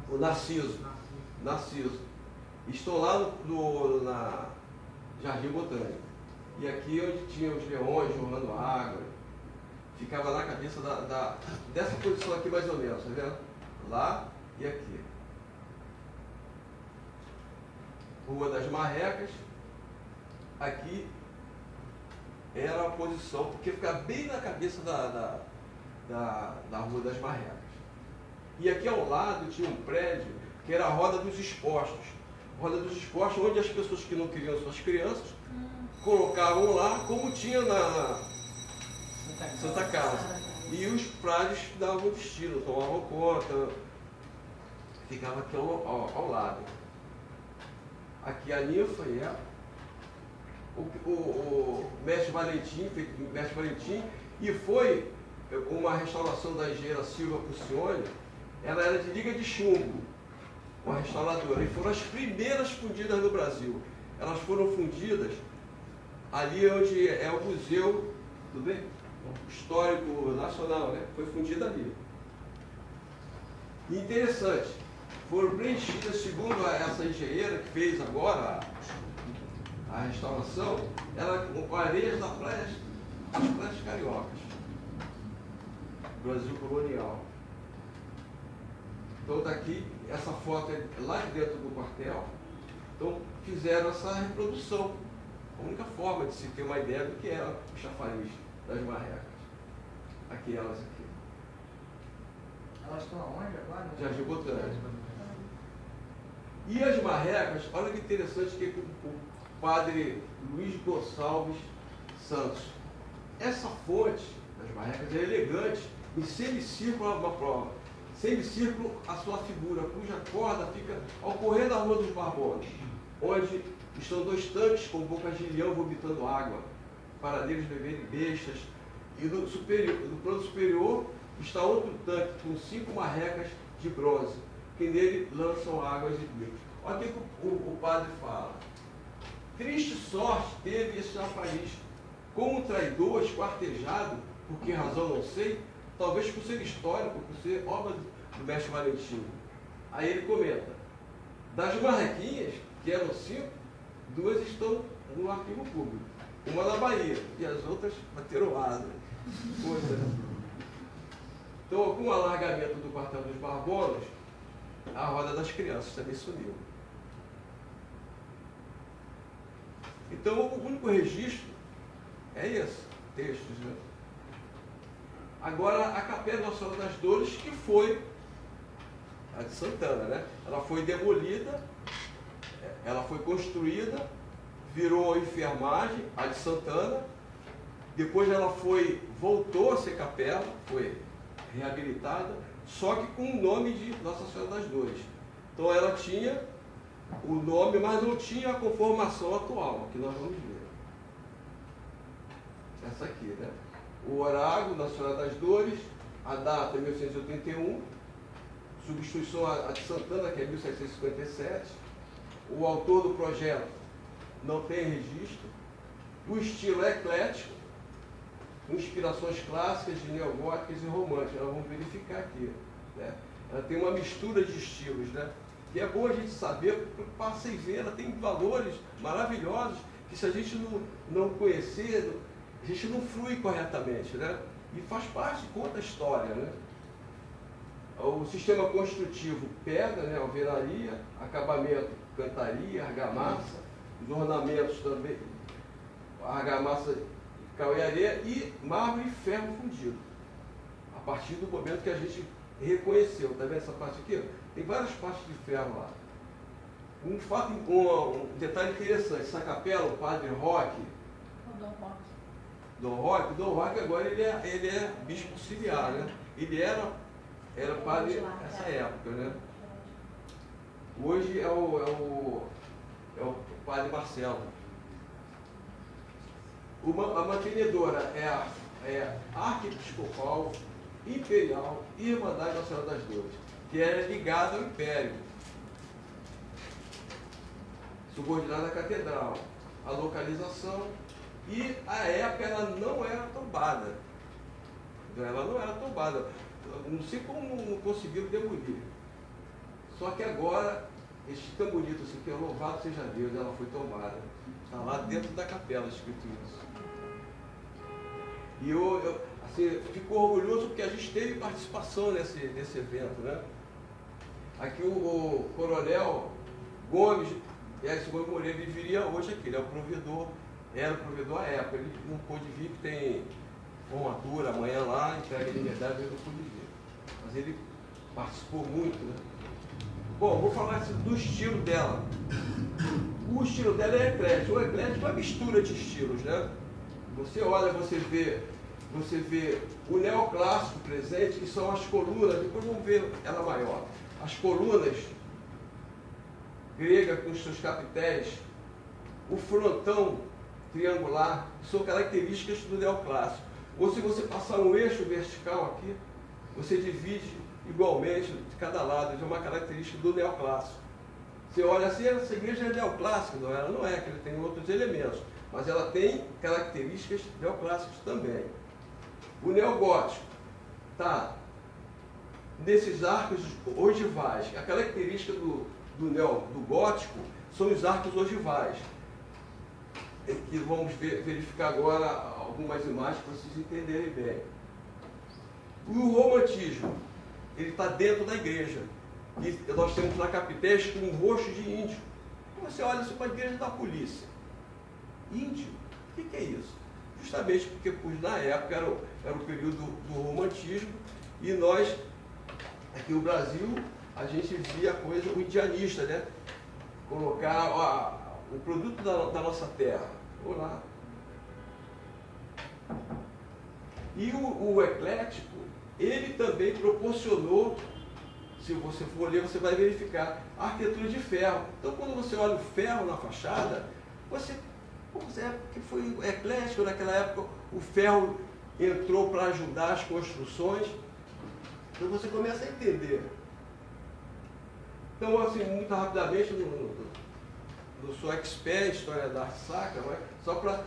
o Narciso. Estou lá na Jardim Botânico. E aqui onde tinha os leões jorrando água, ficava na cabeça dessa posição aqui mais ou menos, tá vendo? Lá e aqui. Rua das Marrecas. Aqui era a posição, porque ficava bem na cabeça da Rua das Marrecas. E aqui ao lado tinha um prédio que era a Roda dos Expostos. Roda dos Expostos, onde as pessoas que não queriam suas crianças colocavam lá, como tinha na Santa Casa. E os frades davam destino, tomavam conta, ficava aqui ao lado. Aqui a ninfa e o mestre Valentim, e foi uma restauração da engenheira Silva Pucione. Ela era de liga de chumbo, uma restauradora, e foram as primeiras fundidas no Brasil. Elas foram fundidas ali onde é o Museu, tudo bem? Histórico Nacional, né? Foi fundida ali. E interessante, foram preenchidas, segundo essa engenheira que fez agora a restauração, ela com areias das praias cariocas, Brasil colonial. Então está aqui, essa foto é lá de dentro do quartel. Então fizeram essa reprodução. A única forma de se ter uma ideia do que era o chafariz das Marrecas. Aqui elas aqui. Elas estão aonde agora? Jardim Botânico. E as Marrecas, olha que interessante que o padre Luiz Gonçalves Santos. Essa fonte das Marrecas é elegante, em semicírculo uma prova. Semicírculo a sua figura, cuja corda fica ao correr da Rua dos Barbonos, onde estão dois tanques com bocas de leão vomitando água, para neles beberem bestas, e do plano superior está outro tanque com 5 marrecas de bronze, que nele lançam águas e vinho. Olha o que o padre fala. Triste sorte teve esse chafariz, como um traidor esquartejado, por que razão não sei, talvez por ser histórico, por ser obra do mestre Valentim. Aí ele comenta, das marrequinhas, que eram 5, 2 estão no arquivo público. Uma na Bahia, e as outras bateram asa. Coisa, né? Então, com o alargamento do quartel dos Barbonas, a roda das crianças também sumiu. Então, o único registro é esse, textos, né? Agora, a Capela Nossa Senhora das Dores, que foi a de Santana, né? Ela foi demolida, ela foi construída, virou enfermagem, a de Santana, depois ela voltou a ser capela, foi reabilitada, só que com o nome de Nossa Senhora das Dores. Então ela tinha o nome, mas não tinha a conformação atual, que nós vamos ver. Essa aqui, né? O oráculo Nossa Senhora das Dores, a data é 1881, substituição a de Santana, que é 1757. O autor do projeto não tem registro. O estilo é eclético, com inspirações clássicas de neogóticas e românticas. Nós vamos verificar aqui, né? Ela tem uma mistura de estilos, né? E é bom a gente saber, porque passa e ver, ela tem valores maravilhosos que se a gente não conhecer, a gente não flui corretamente, né? E faz parte, conta a história, né? O sistema construtivo pega, né? Alvenaria, acabamento, cantaria, argamassa, os ornamentos também, argamassa, cauiaria e mármore e ferro fundido. A partir do momento que a gente reconheceu, tá vendo essa parte aqui? Tem várias partes de ferro lá. Um detalhe interessante, essa capela, o padre Roque, Dom Roque agora ele é bispo auxiliar, né? Ele era padre nessa época, né? Hoje é o padre Marcelo. A mantenedora é arquiepiscopal, imperial e Irmandade Nossa Senhora das Dores, que era ligada ao Império, subordinada à Catedral. A localização e a época ela não era tombada. Ela não era tombada. Não sei como não conseguiram demolir. Só que agora, este tão bonito assim, que é louvado seja Deus, ela foi tombada. Está lá dentro da capela escrito isso. E eu assim, fico orgulhoso porque a gente teve participação nesse evento, né? Aqui o coronel Gomes, esse Gomes Moreira, ele viria hoje aqui, ele é o provedor, era o provedor à época, ele não pôde vir, que tem formatura amanhã lá, entrega de liberdade, ele não pôde vir. Mas ele participou muito, né? Bom, vou falar do estilo dela. O estilo dela é eclético. O eclético é uma mistura de estilos, né? Você olha, você vê o neoclássico presente, que são as colunas, depois vamos ver ela maior. As colunas gregas com os seus capitéis, o frontão triangular, são características do neoclássico. Ou se você passar um eixo vertical aqui, você divide igualmente de cada lado, de uma característica do neoclássico. Você olha assim, essa igreja é neoclássica, não, ela não é, que ela tem outros elementos, mas ela tem características neoclássicas também. O neogótico está nesses arcos ogivais. A característica do gótico são os arcos ogivais, que vamos verificar agora algumas imagens para vocês entenderem bem. O romantismo, ele está dentro da igreja. E nós temos lá capitéis com um rosto de índio. Você olha isso para a igreja da polícia. Índio? O que é isso? Justamente porque na época era o período do romantismo e nós, aqui no Brasil, a gente via a coisa o indianista, né? Colocar o produto da nossa terra. Vou lá. E o eclético, ele também proporcionou, se você for ler, você vai verificar a arquitetura de ferro. Então, quando você olha o ferro na fachada, você que foi eclético naquela época, o ferro entrou para ajudar as construções Então você começa a entender. Então, assim, muito rapidamente, não sou expert em história da arte sacra, mas só para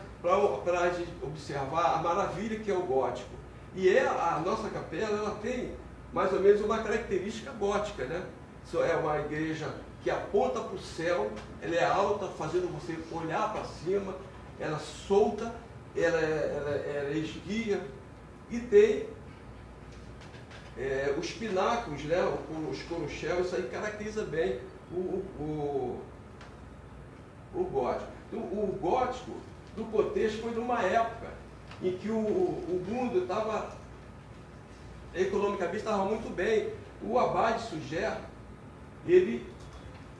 a gente observar a maravilha que é o gótico. E a nossa capela, ela tem mais ou menos uma característica gótica, né? Isso é uma igreja que aponta para o céu, ela é alta, fazendo você olhar para cima, ela solta, ela é esguia, e tem os pináculos, né? Os coruchelos, isso aí caracteriza bem o gótico. Então, o gótico, no contexto, foi numa época em que o mundo estava, economicamente, estava muito bem. O abade Suger, ele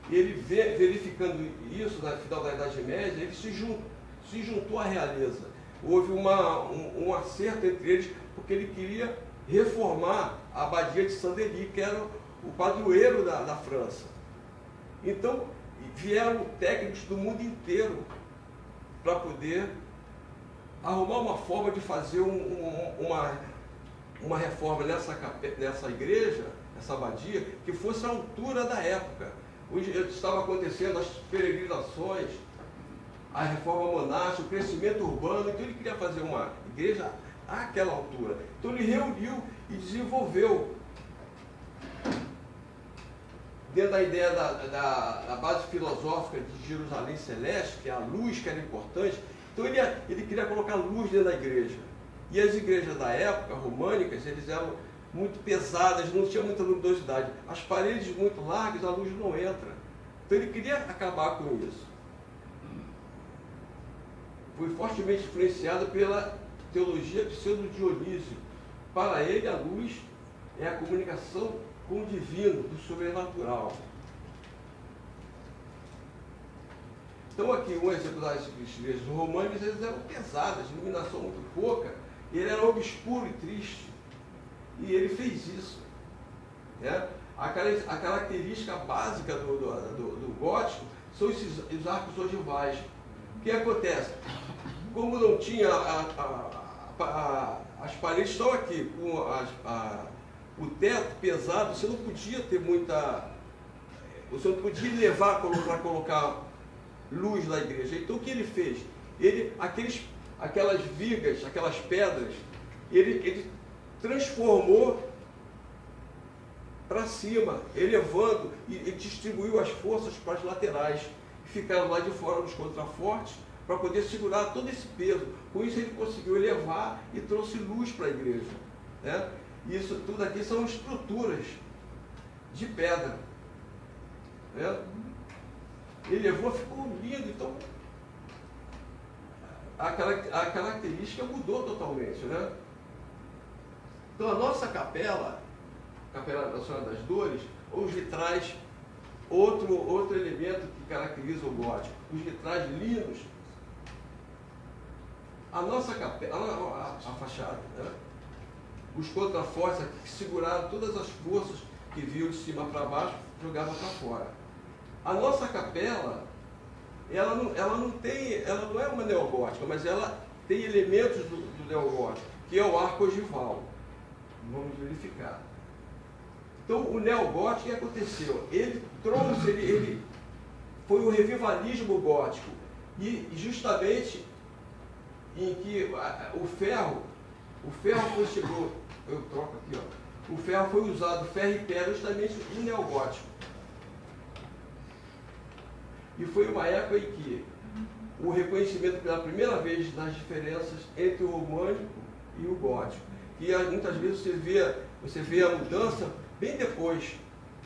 verificando isso no final da Idade Média, ele se juntou à realeza. Houve um acerto entre eles, porque ele queria reformar a abadia de Saint-Denis, que era o padroeiro da França. Então, vieram técnicos do mundo inteiro para poder arrumar uma forma de fazer uma reforma nessa igreja, nessa abadia, que fosse à altura da época. Hoje estava acontecendo as peregrinações, a reforma monástica, o crescimento urbano, então ele queria fazer uma igreja àquela altura. Então ele reuniu e desenvolveu, dentro da ideia da base filosófica de Jerusalém Celeste, que é a luz que era importante. Então ele queria colocar luz dentro da igreja. E as igrejas da época, românicas, eles eram muito pesadas, não tinha muita luminosidade. As paredes muito largas, a luz não entra. Então ele queria acabar com isso. Foi fortemente influenciado pela teologia pseudo-dionísio. Para ele, a luz é a comunicação com o divino, do sobrenatural. Então aqui um exemplo das igrejas românicas, eles eram pesadas, iluminação muito pouca, ele era obscuro e triste. E ele fez isso. Né? A característica básica do gótico são os arcos ogivais. O que acontece? Como não tinha as paredes estão aqui, com o teto pesado, você não podia ter muita... Você não podia levar para colocar luz na igreja. Então o que ele fez? Aquelas vigas, aquelas pedras, ele transformou para cima, elevando e distribuiu as forças para as laterais. Ficaram lá de fora nos contrafortes para poder segurar todo esse peso. Com isso ele conseguiu elevar e trouxe luz para a igreja. Né? Isso tudo aqui são estruturas de pedra. Né? Ele levou, ficou lindo. Então, a característica mudou totalmente. Né? Então, a nossa capela, Capela da Senhora das Dores, os vitrais, outro elemento que caracteriza o gótico, os vitrais lindos. A nossa capela, a fachada, né? Os contrafortes que seguraram todas as forças que vinham de cima para baixo, jogavam para fora. A nossa capela, ela não é uma neogótica, mas ela tem elementos do neogótico, que é o arco ogival. Vamos verificar. Então, o neogótico, o que aconteceu? Ele foi o revivalismo gótico. E justamente em que o ferro chegou, eu troco aqui, ó. O ferro foi usado, ferro e pedra, justamente no neogótico. E foi uma época em que o reconhecimento pela primeira vez das diferenças entre o românico e o gótico. E muitas vezes você vê a mudança bem depois.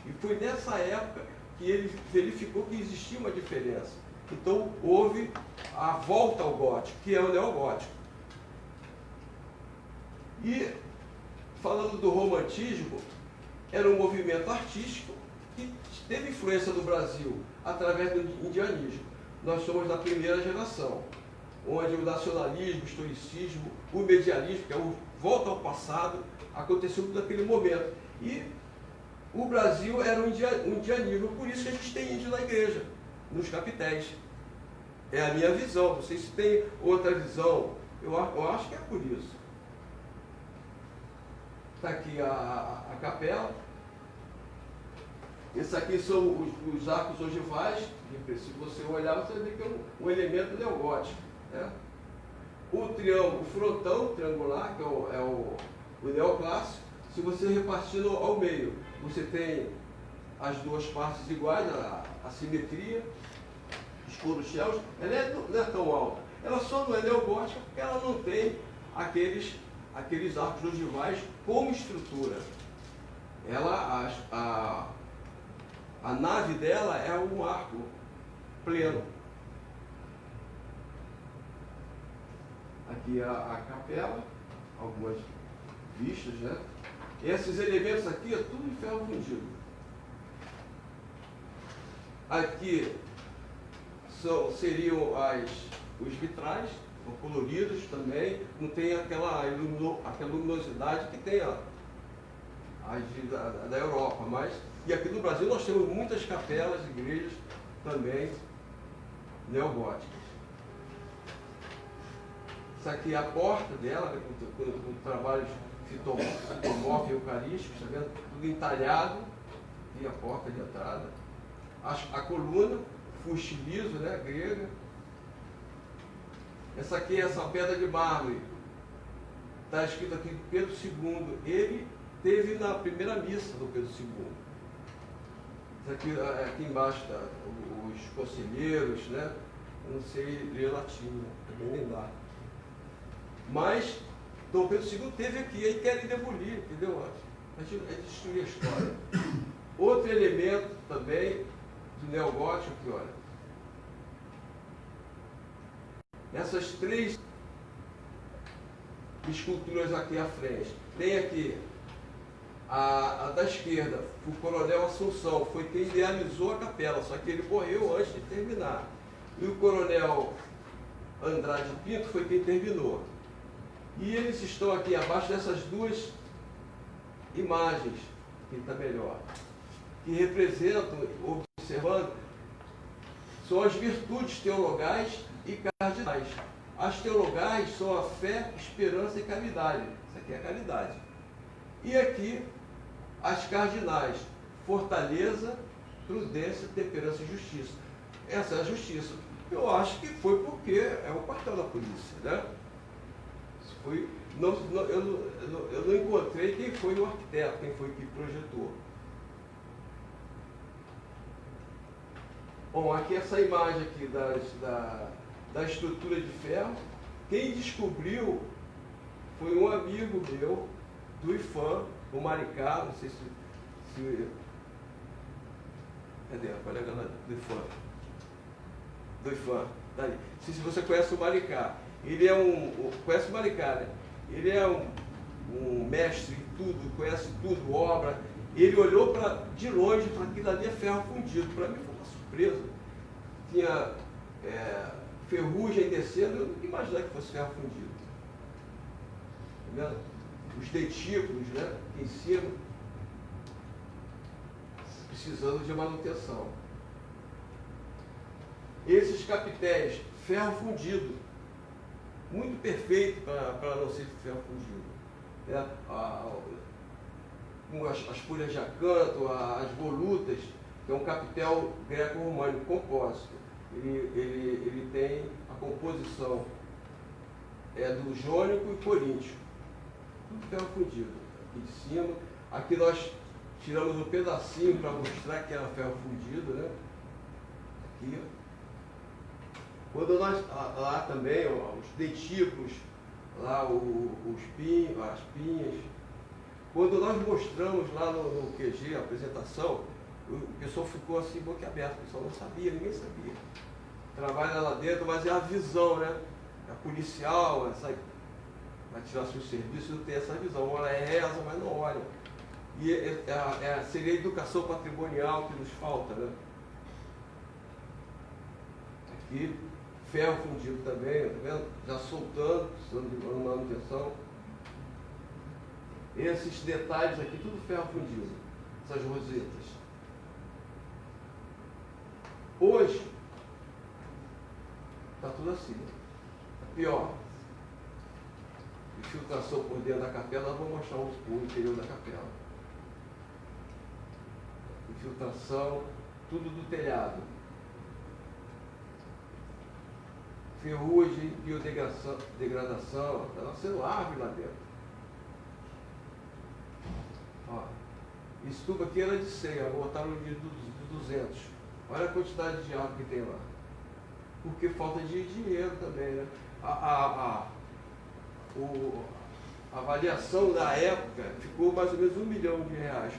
E foi nessa época que ele verificou que existia uma diferença. Então houve a volta ao gótico, que é o neogótico. E falando do romantismo, era um movimento artístico que teve influência no Brasil através do indianismo. Nós somos da primeira geração, onde o nacionalismo, o historicismo, o medialismo, que é o volta ao passado, aconteceu tudo naquele momento. E o Brasil era um indianismo, por isso que a gente tem índio na igreja, nos capitéis. É a minha visão, não sei se tem outra visão, eu acho que é por isso. Está aqui a capela. Esses aqui são os arcos ogivais. Se você olhar, você vai ver que é um elemento neogótico, né? O triângulo, o frontão triangular, que é o neoclássico. Se você repartir ao meio, você tem as duas partes iguais, a simetria. Os coruchelos, ela não é tão alta. Ela só não é neogótica porque ela não tem aqueles arcos ogivais como estrutura. A nave dela é um arco pleno. Aqui a capela, algumas vistas, né? Esses elementos aqui é tudo em ferro fundido. Aqui seriam os vitrais, coloridos também, não tem aquela luminosidade que tem da Europa, mas e aqui no Brasil nós temos muitas capelas, igrejas também neogóticas. Isso aqui é a porta dela, né, com trabalhos fitomórficos e eucarísticos, tá vendo? Tudo entalhado, e a porta de entrada. A coluna, fuste liso, né, grega. Essa aqui é essa pedra de mármore. Está escrito aqui Pedro II. Ele teve na primeira missa do Pedro II. Isso aqui embaixo está os conselheiros, né? Eu não sei ler latim, também nem dá. Mas Dom Pedro II teve aqui, aí querem demolir, entendeu? A gente destruir a história. Outro elemento também do neogótico aqui, olha. Essas três esculturas aqui à frente. Tem aqui a da esquerda, o Coronel Assunção, foi quem idealizou a capela, só que ele morreu antes de terminar. E o Coronel Andrade Pinto foi quem terminou. E eles estão aqui abaixo dessas duas imagens, que está melhor, que representam, observando, são as virtudes teologais e cardinais. As teologais são a fé, esperança e caridade. Isso aqui é a caridade. E aqui, as cardinais, fortaleza, prudência, temperança e justiça. Essa é a justiça. Eu acho que foi porque é o quartel da polícia, né? Eu não encontrei quem foi o arquiteto, quem foi que projetou. Bom, aqui essa imagem aqui da estrutura de ferro. Quem descobriu foi um amigo meu, do IFAM, o Maricá, não sei se cadê a colega lá do IFAM? Do IFAM, tá ali. Não sei se você conhece o Maricá. Ele é conhece o Maricá, né? Ele é um mestre em tudo, conhece tudo, obra. Ele olhou de longe para aquilo ali é ferro fundido. Para mim foi uma surpresa. Tinha ferrugem descendo, eu nunca imaginava que fosse ferro fundido. Tá vendo? Os dentículos, né? Aqui em cima, precisando de manutenção. Esses capitéis, ferro fundido, muito perfeito para não ser ferro fundido. Né? As folhas de acanto, as volutas, que é um capitel greco-romano compósito. Ele tem a composição do jônico e coríntio. Tudo ferro fundido. Aqui de cima. Aqui nós tiramos um pedacinho para mostrar que era ferro fundido, né? Aqui. Quando nós, lá também, os dentículos, lá as pinhas. Quando nós mostramos lá no QG, a apresentação, o pessoal ficou assim, boquiaberto, o pessoal não sabia, ninguém sabia. Trabalha lá dentro, mas é a visão, né? A policial, vai tirar seu serviço, não tem essa visão. Olha, reza, mas não olha. E seria a educação patrimonial que nos falta, né? Aqui, ferro fundido também, tá vendo? Já soltando, precisando de manutenção. Esses detalhes aqui, tudo ferro fundido. Essas rosetas. Hoje, está tudo assim. Pior. infiltração por dentro da capela, nós vamos mostrar o interior da capela. Infiltração, tudo do telhado. Ferrugem, biodegradação, está nascendo árvore lá dentro. Ó, isso tudo aqui era de 100, botaram de 200. Olha a quantidade de árvore que tem lá. Porque falta de dinheiro também, né? A avaliação da época ficou mais ou menos R$1 milhão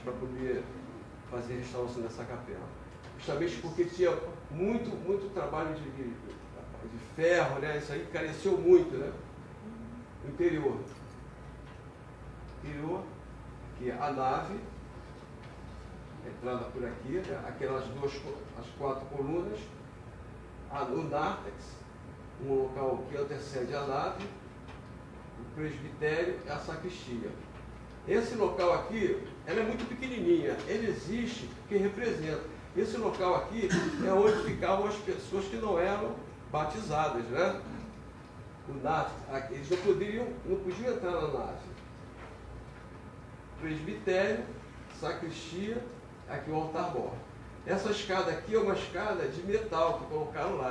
para poder fazer a restauração dessa capela. Justamente porque tinha muito trabalho de ferro, né? Isso aí careceu muito, né? No interior. Interior, que a nave, entrada por aqui, né? Aquelas as 4 colunas, o nártex, um local que antecede a nave, o presbitério e a sacristia. Esse local aqui, ela é muito pequenininha, ele existe porque representa. Esse local aqui é onde ficavam as pessoas que não eram batizadas, né? O nave, eles não podiam entrar na nave. Presbitério, sacristia, aqui o altar-mor. Essa escada aqui é uma escada de metal que colocaram lá,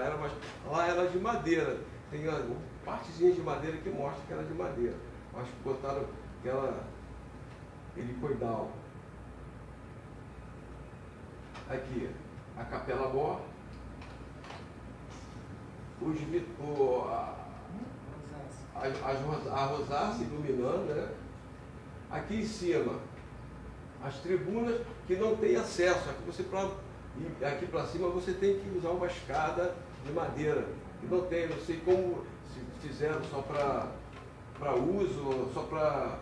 lá era de madeira. Tem uma partezinha de madeira que mostra que era de madeira. Mas botaram aquela helicoidal. Aqui, a capela-mor. A rosácea iluminando, né? Aqui em cima, as tribunas que não tem acesso. Aqui para cima você tem que usar uma escada de madeira. Que não tem, não sei como se fizeram só para uso, só para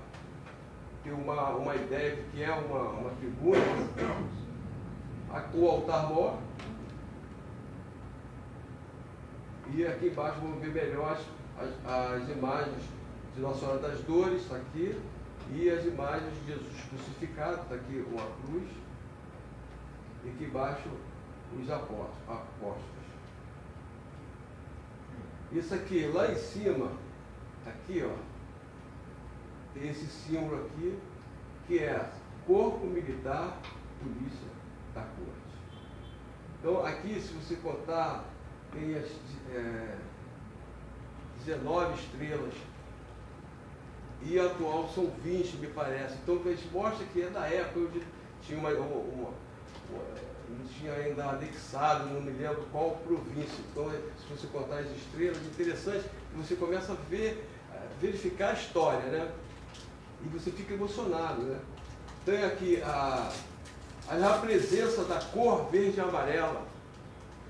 ter uma ideia do que é uma tribuna. O altar-mor. E aqui embaixo vamos ver melhor as imagens de Nossa Senhora das Dores, está aqui, e as imagens de Jesus crucificado, está aqui uma cruz, e aqui embaixo os apóstolos. Isso aqui, lá em cima, aqui, ó, tem esse símbolo aqui, que é Corpo Militar Polícia da Corte. Então, aqui, se você contar, tem as 19 estrelas, e a atual são 20, me parece. Então, a gente mostra que é da época onde tinha não tinha ainda anexado, não me lembro qual província. Então, se você contar as estrelas, é interessante, você começa a verificar a história, né? E você fica emocionado, né? Tem aqui a presença da cor verde e amarela,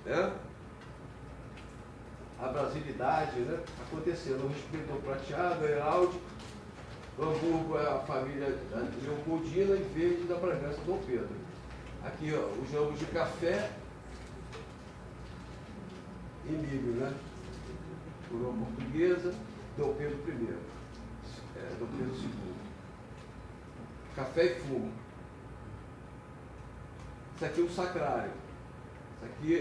né? A brasilidade, né? Acontecendo, o resplendor prateado, heráldico, Hamburgo é a família Leopoldina e verde da Bragança Dom Pedro. Aqui, ó, os jogos de café e milho, né? Coroa portuguesa, Dom Pedro I, Dom Pedro II. Café e fumo. Isso aqui é o sacrário. Isso aqui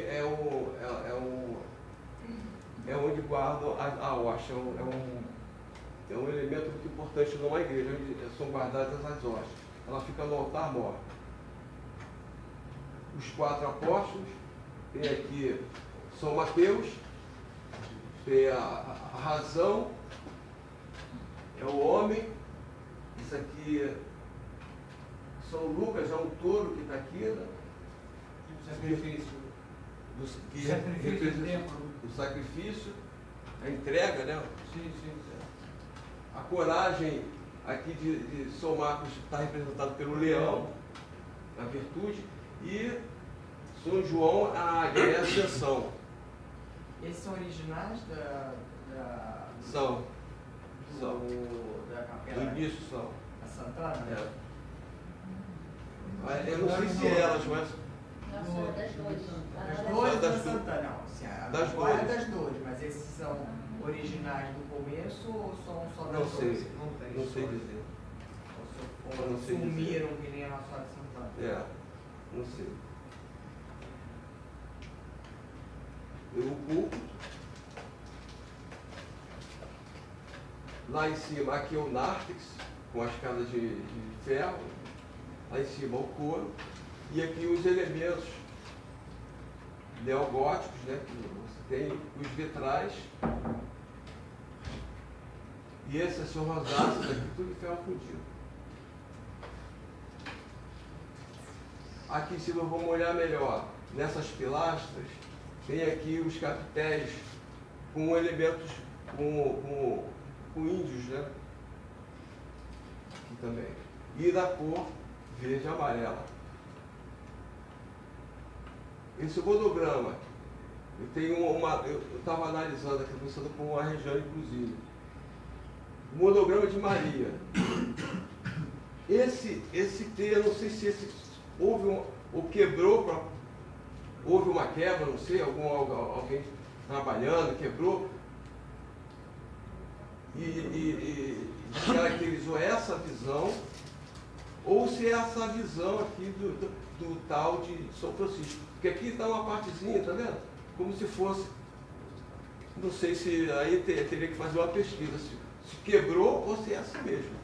é onde guardam a hóstia. É um elemento muito importante numa igreja, onde são guardadas as hóstias. Ela fica no altar-mor. Os 4 apóstolos, tem aqui São Mateus, tem a razão, é o homem. Isso aqui, São Lucas, é um touro que está aqui, né? O sacrifício. O sacrifício, a entrega, né? Sim. A coragem aqui de São Marcos está representado pelo leão, a virtude, e São João, a águia, é a ascensão. Esses são originais São. da capela Do início são. da Santana? É. Eu não sei se elas, mas Nossa Senhora das Dores. Das Dores da Santana, não. Assim, Das agora é Dores. das Dores, mas esses são originais do começo ou são só das não sei, Dores? não sei dizer. Ou não sei sumiram que nem a Nossa Senhora de Santana? É, não sei. O púlpito. Lá em cima, aqui é o nártex, com as escadas de ferro. Lá em cima, o couro. E aqui os elementos neogóticos, né? Você tem os vitrais. E essas são rosáceas aqui, tudo de ferro fundido. Aqui em cima, vamos olhar melhor. Nessas pilastras, tem aqui os capitéis com elementos, com índios, né? Aqui também. E da cor verde e amarela. Esse monograma, eu estava analisando aqui, conversando com uma região, inclusive. O monograma de Maria. Esse T, eu não sei se houve ou quebrou, houve uma quebra, não sei, alguém trabalhando, quebrou, e caracterizou essa visão, ou se é essa visão aqui do tal de São Francisco. Porque aqui está uma partezinha, tá vendo? Como se fosse, não sei se aí teria que fazer uma pesquisa, se quebrou ou se é assim mesmo.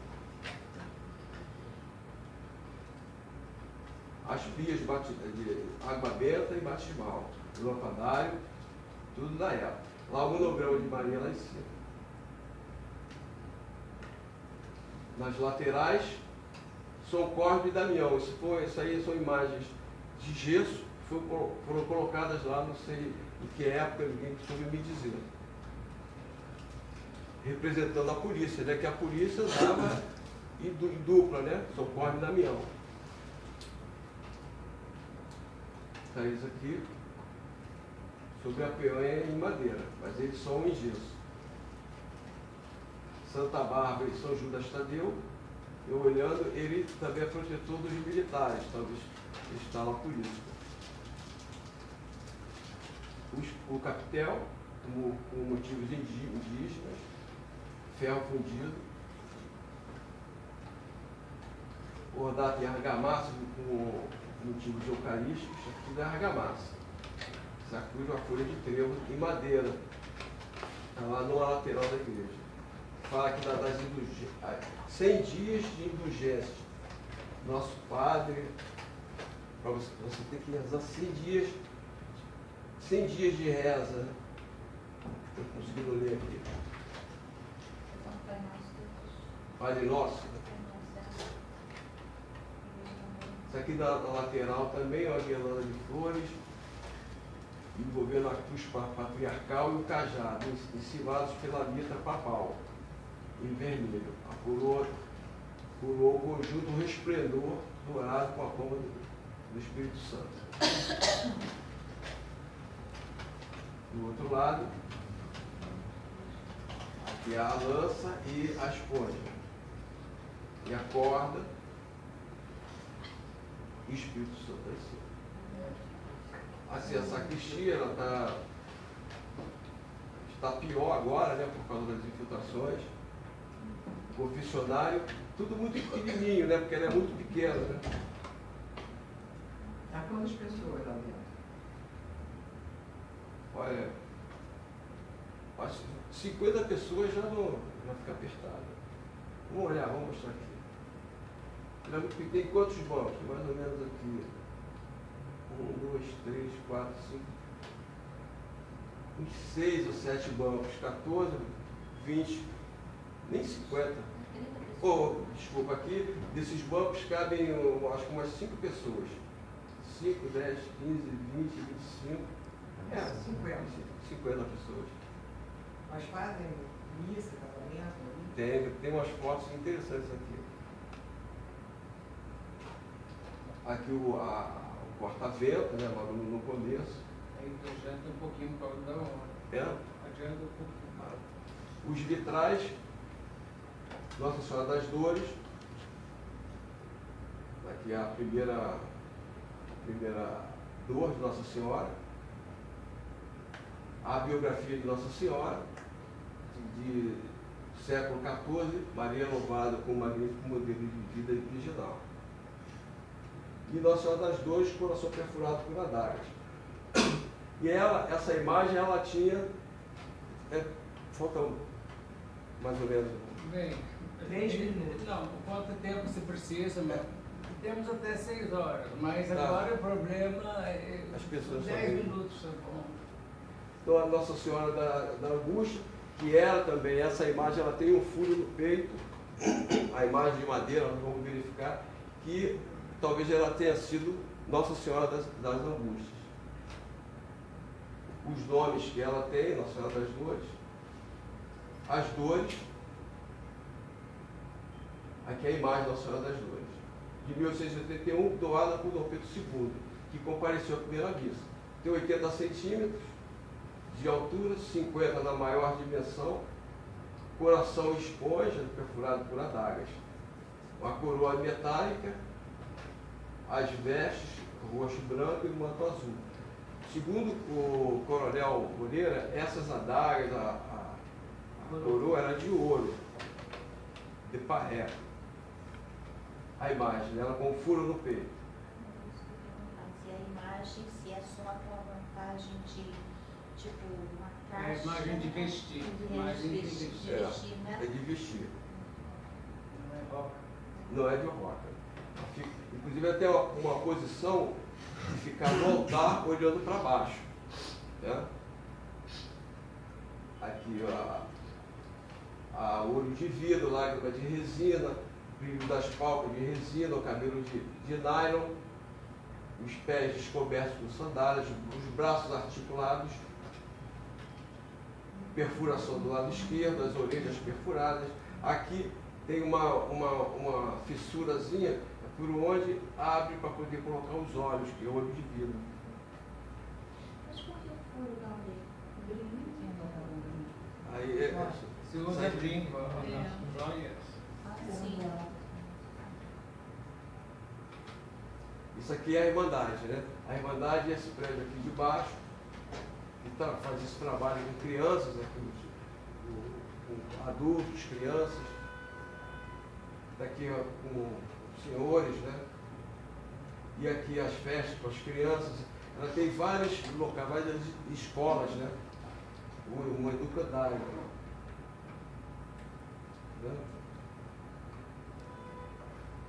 As pias de água benta e batismal, lampadário, tudo da época. Lá o monograma de Maria lá em cima. Nas laterais, São Cosme e Damião. Isso aí são imagens de gesso que foram colocadas lá, não sei em que época, ninguém soube me dizer. Representando a polícia, né? Que a polícia dava em dupla, né? São Cosme e Damião. Está isso aqui sobre a peonha em madeira, mas eles são em gesso. Santa Bárbara e São Judas Tadeu, eu olhando, ele também é protetor dos militares, talvez instala a polícia. O capitel, com motivos indígenas, ferro fundido, o ornato em argamassa com motivos eucarísticos, isso tudo é argamassa. Essa cruz é uma folha de trevo em madeira, está lá numa lateral da igreja. Fala aqui das indulgências, 100 dias de indulgência. Nosso Padre, para você ter que rezar 100 dias de reza. Estou conseguindo ler aqui. Padre Nosso. Isso aqui na lateral também é uma guirlanda de flores, envolvendo a cruz patriarcal e o cajado, encivados pela mitra papal, em vermelho. A coroa o conjunto resplendor dourado com a palma do Espírito Santo. Do outro lado, aqui é a lança e a esponja. E a corda e o Espírito Santo assim. Assim, a sacristia ela está pior agora, né, por causa das infiltrações. O confessionário, tudo muito pequenininho, né, porque ela é muito pequena, né. Há quantas pessoas lá dentro? Olha, acho que 50 pessoas já fica apertado. Vamos olhar, vamos mostrar aqui. Tem quantos bancos? Mais ou menos aqui. 1, 2, 3, 4, 5. Uns 6 ou 7 bancos. 14, 20, nem 50. Desculpa, aqui, desses bancos cabem, acho que umas 5 pessoas. 5, 10, 15, 20, 25. 50 pessoas. Mas fazem missa, casamento? Tem umas fotos interessantes aqui. Aqui o corta-vento, né, logo no começo. Aí adianta um pouquinho por causa da hora. É? Adianta um pouquinho. Os vitrais, Nossa Senhora das Dores. Aqui é a primeira dor de Nossa Senhora. A biografia de Nossa Senhora, de século XIV, Maria louvada com o magnífico modelo de vida virginal. E Nossa Senhora das Dores, coração perfurado por adagas. E essa imagem, ela tinha, falta mais ou menos Bem, 3 minutos. não, quanto tempo se precisa, mas temos até 6 horas, mas Tá. agora o problema é As pessoas 10 sabem. minutos tá bom. Então a Nossa Senhora da Angústia, que ela também, essa imagem, ela tem um furo no peito, a imagem de madeira, nós vamos verificar, que talvez ela tenha sido Nossa Senhora das Angústias. Os nomes que ela tem, Nossa Senhora das Dores, as dores, aqui é a imagem da Nossa Senhora das Dores, de 1681, doada por Dom Pedro II, que compareceu à primeira missa. Tem 80 centímetros de altura, 50 na maior dimensão, coração esponja perfurado por adagas, uma coroa metálica, as vestes, roxo e branco e o manto azul. Segundo o coronel Moreira, essas adagas, a coroa era de ouro, de parré. A imagem, ela com um furo no peito. Se a imagem, se é só aquela vantagem de, tipo, uma É caixa. a imagem de vestir, De imagem de vestir, vestir. de vestir, né? É de vestir, Não é roca. não é de roca. Inclusive até uma posição de ficar no altar olhando para baixo. Né? Aqui a olho de vidro, lágrima de resina, brilho das pálpebras de resina, o cabelo de nylon, os pés descobertos com sandálias, os braços articulados, perfuração do lado esquerdo, as orelhas perfuradas. Aqui tem uma fissurazinha por onde abre para poder colocar os olhos, que é o olho de vidro. Mas por que o furo não lê? Aí Se usa brinco, as joias. Ah, sim. isso aqui é a Irmandade, né? A Irmandade é esse prédio aqui de baixo, que faz esse trabalho com crianças, aqui, com adultos, crianças. Está aqui ó, com senhores, né? E aqui as festas com as crianças. Ela tem vários locais, várias escolas, né? Uma educandária. Né?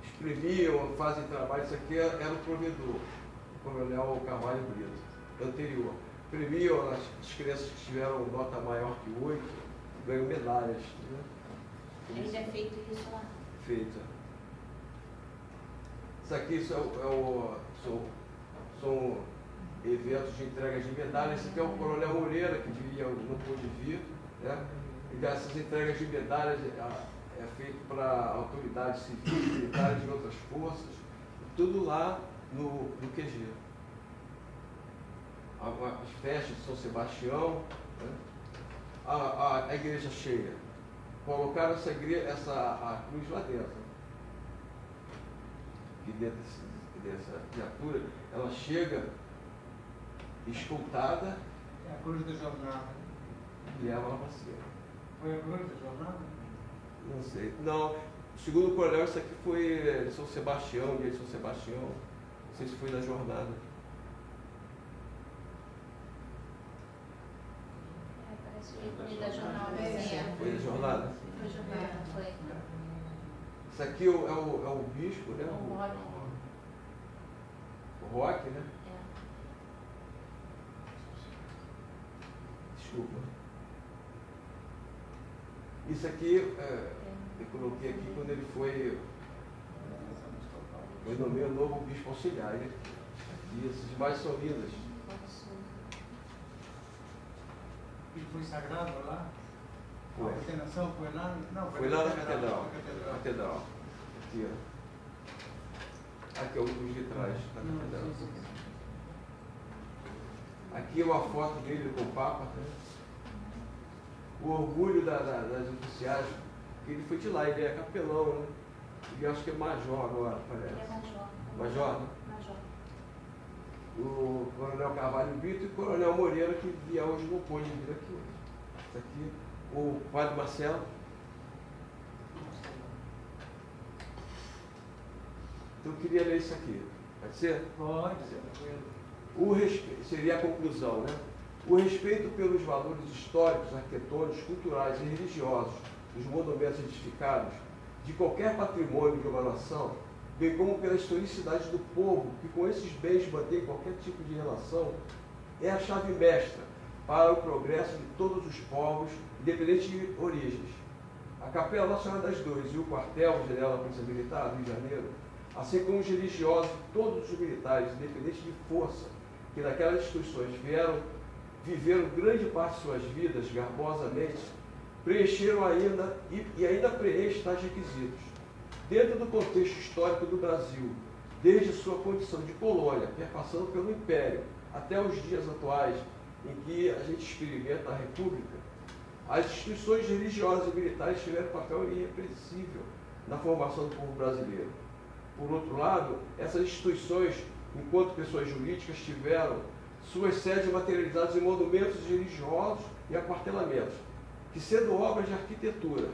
Exprimiam, fazem trabalho. Isso aqui era o provedor, o coronel Carvalho Brito, anterior. Premiam as crianças que tiveram nota maior que 8, ganham medalhas. Né? Ainda é feito isso lá. Feita. Isso aqui são eventos de entrega de medalhas. Esse aqui é o coronel Moreira, que não pôde vir. Né? E dessas entregas de medalhas é feito para autoridades civis, militares de outras forças, tudo lá no QG. As festas de São Sebastião, né? a igreja cheia. Colocaram a cruz lá dentro. E dentro dessa viatura, ela chega escoltada É a cruz da jornada. e leva ela para cima. Foi a cruz da jornada? Não sei. Não, segundo o coronel, isso aqui foi de São Sebastião, dia de São Sebastião. Não sei se foi da jornada. Parece que foi da jornada. Foi da jornada? Foi jornada, foi. Isso aqui é o bispo, né? O Roque. O Roque, né? É. Desculpa. Isso aqui, eu coloquei aqui quando ele foi nomeado novo bispo auxiliar. E essas imagens são lindas. E foi sagrado lá? Foi. A ordenação foi lá? Não, Foi lá na na catedral. catedral. Catedral. Aqui, ó. Aqui é o dos vitrais da Não, catedral. sim, sim. Aqui é uma foto dele com o Papa. O orgulho das oficiais, que ele foi de lá, ele é capelão, né? Ele acho que é major agora, Ele é parece. major. Major, né? Major. O coronel Carvalho Brito e o coronel Moreira, que via hoje não pôde vir aqui hoje. Isso aqui, o padre Marcelo. Então eu queria ler isso aqui. Pode ser? Pode. O respeito, seria a conclusão, né? O respeito pelos valores históricos, arquitetônicos, culturais e religiosos dos monumentos edificados, de qualquer patrimônio de uma nação, bem como pela historicidade do povo, que com esses bens mantém qualquer tipo de relação, é a chave mestra para o progresso de todos os povos, independente de origens. A Capela Nossa Senhora das Dores e o quartel-general da Polícia Militar do Rio de Janeiro, assim como os religiosos e todos os militares, independente de força, que naquelas instituições viveram grande parte de suas vidas garbosamente, preencheram ainda e ainda preenchem tais requisitos. Dentro do contexto histórico do Brasil, desde sua condição de colônia, perpassando pelo Império, até os dias atuais, em que a gente experimenta a República, as instituições religiosas e militares tiveram papel irrepreensível na formação do povo brasileiro. Por outro lado, essas instituições, enquanto pessoas jurídicas, tiveram suas sedes materializadas em monumentos religiosos e aquartelamentos, que, sendo obras de arquitetura,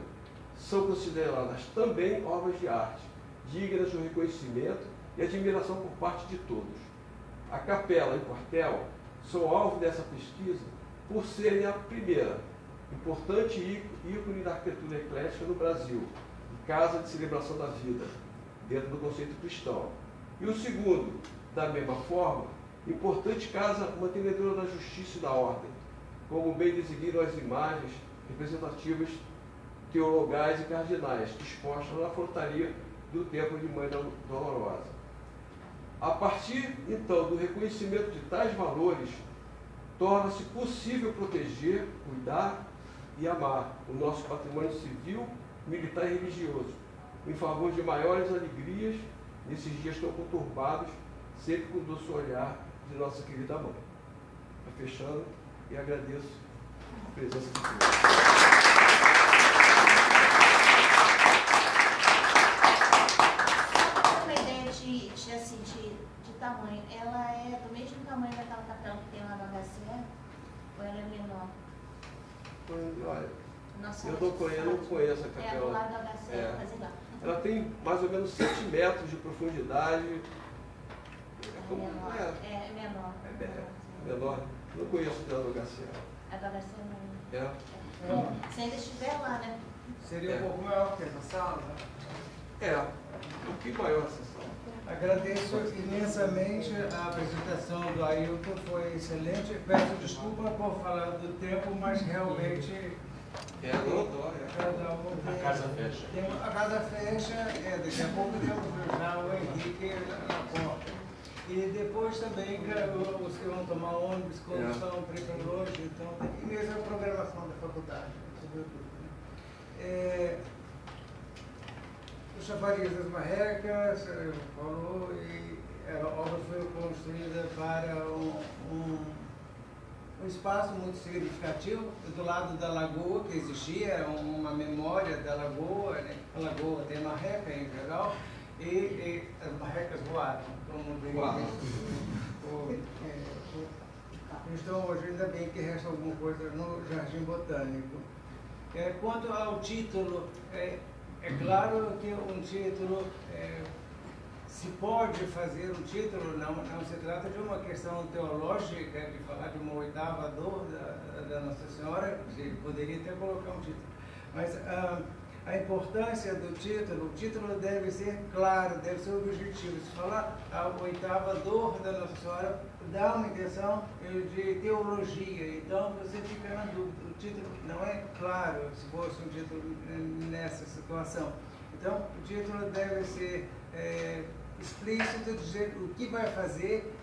são consideradas também obras de arte, dignas do reconhecimento e admiração por parte de todos. A capela e o quartel são alvo dessa pesquisa por serem a primeira importante ícone da arquitetura eclética no Brasil, casa de celebração da vida, dentro do conceito cristão. E o segundo, da mesma forma, importante casa mantenedora da justiça e da ordem, como bem designam as imagens representativas teologais e cardinais, expostas na frontaria do Templo de Mãe Dolorosa. A partir, então, do reconhecimento de tais valores, torna-se possível proteger, cuidar e amar o nosso patrimônio civil, militar e religioso, em favor de maiores alegrias nesses dias tão conturbados, sempre com o doce olhar de nossa querida mãe. Fechando, e agradeço a presença de todos. De tamanho, ela é do mesmo tamanho daquela capela que tem lá no HCE? Ou ela é menor? Olha, Nossa, eu não conheço a capela. É do lado do HCE, É. fazer lá. Ela tem mais ou menos 7 metros de profundidade. É menor. É menor. É menor. Não conheço dela do HCE. A do HCE não. É. Se ainda estiver lá, né? Seria um pouco maior que essa sala. É. Um pouquinho maior essa sala. Agradeço imensamente a apresentação do Ailton, foi excelente. Peço desculpa por falar do tempo, mas realmente Não dói. cada um tem, A casa fecha. A casa fecha, daqui a pouco temos já o Henrique na porta. E depois também os que vão tomar ônibus quando estão preparando longe, então e mesmo a programação da faculdade, sobretudo. O Chafariz das Marrecas, falou, e a obra foi construída para um espaço muito significativo, do lado da lagoa que existia, uma memória da lagoa, né? A lagoa tem marreca em geral, e as marrecas voaram, como então hoje ainda bem que resta alguma coisa no Jardim Botânico. Quanto ao título, é claro que um título, se pode fazer um título, não se trata de uma questão teológica, de falar de uma oitava dor da Nossa Senhora, se poderia até colocar um título. Mas a importância do título, o título deve ser claro, deve ser objetivo. Se falar a oitava dor da Nossa Senhora, dá uma intenção de teologia, então você fica na dúvida. O título não é claro se fosse um título nessa situação. Então, o título deve ser explícito, dizer o que vai fazer,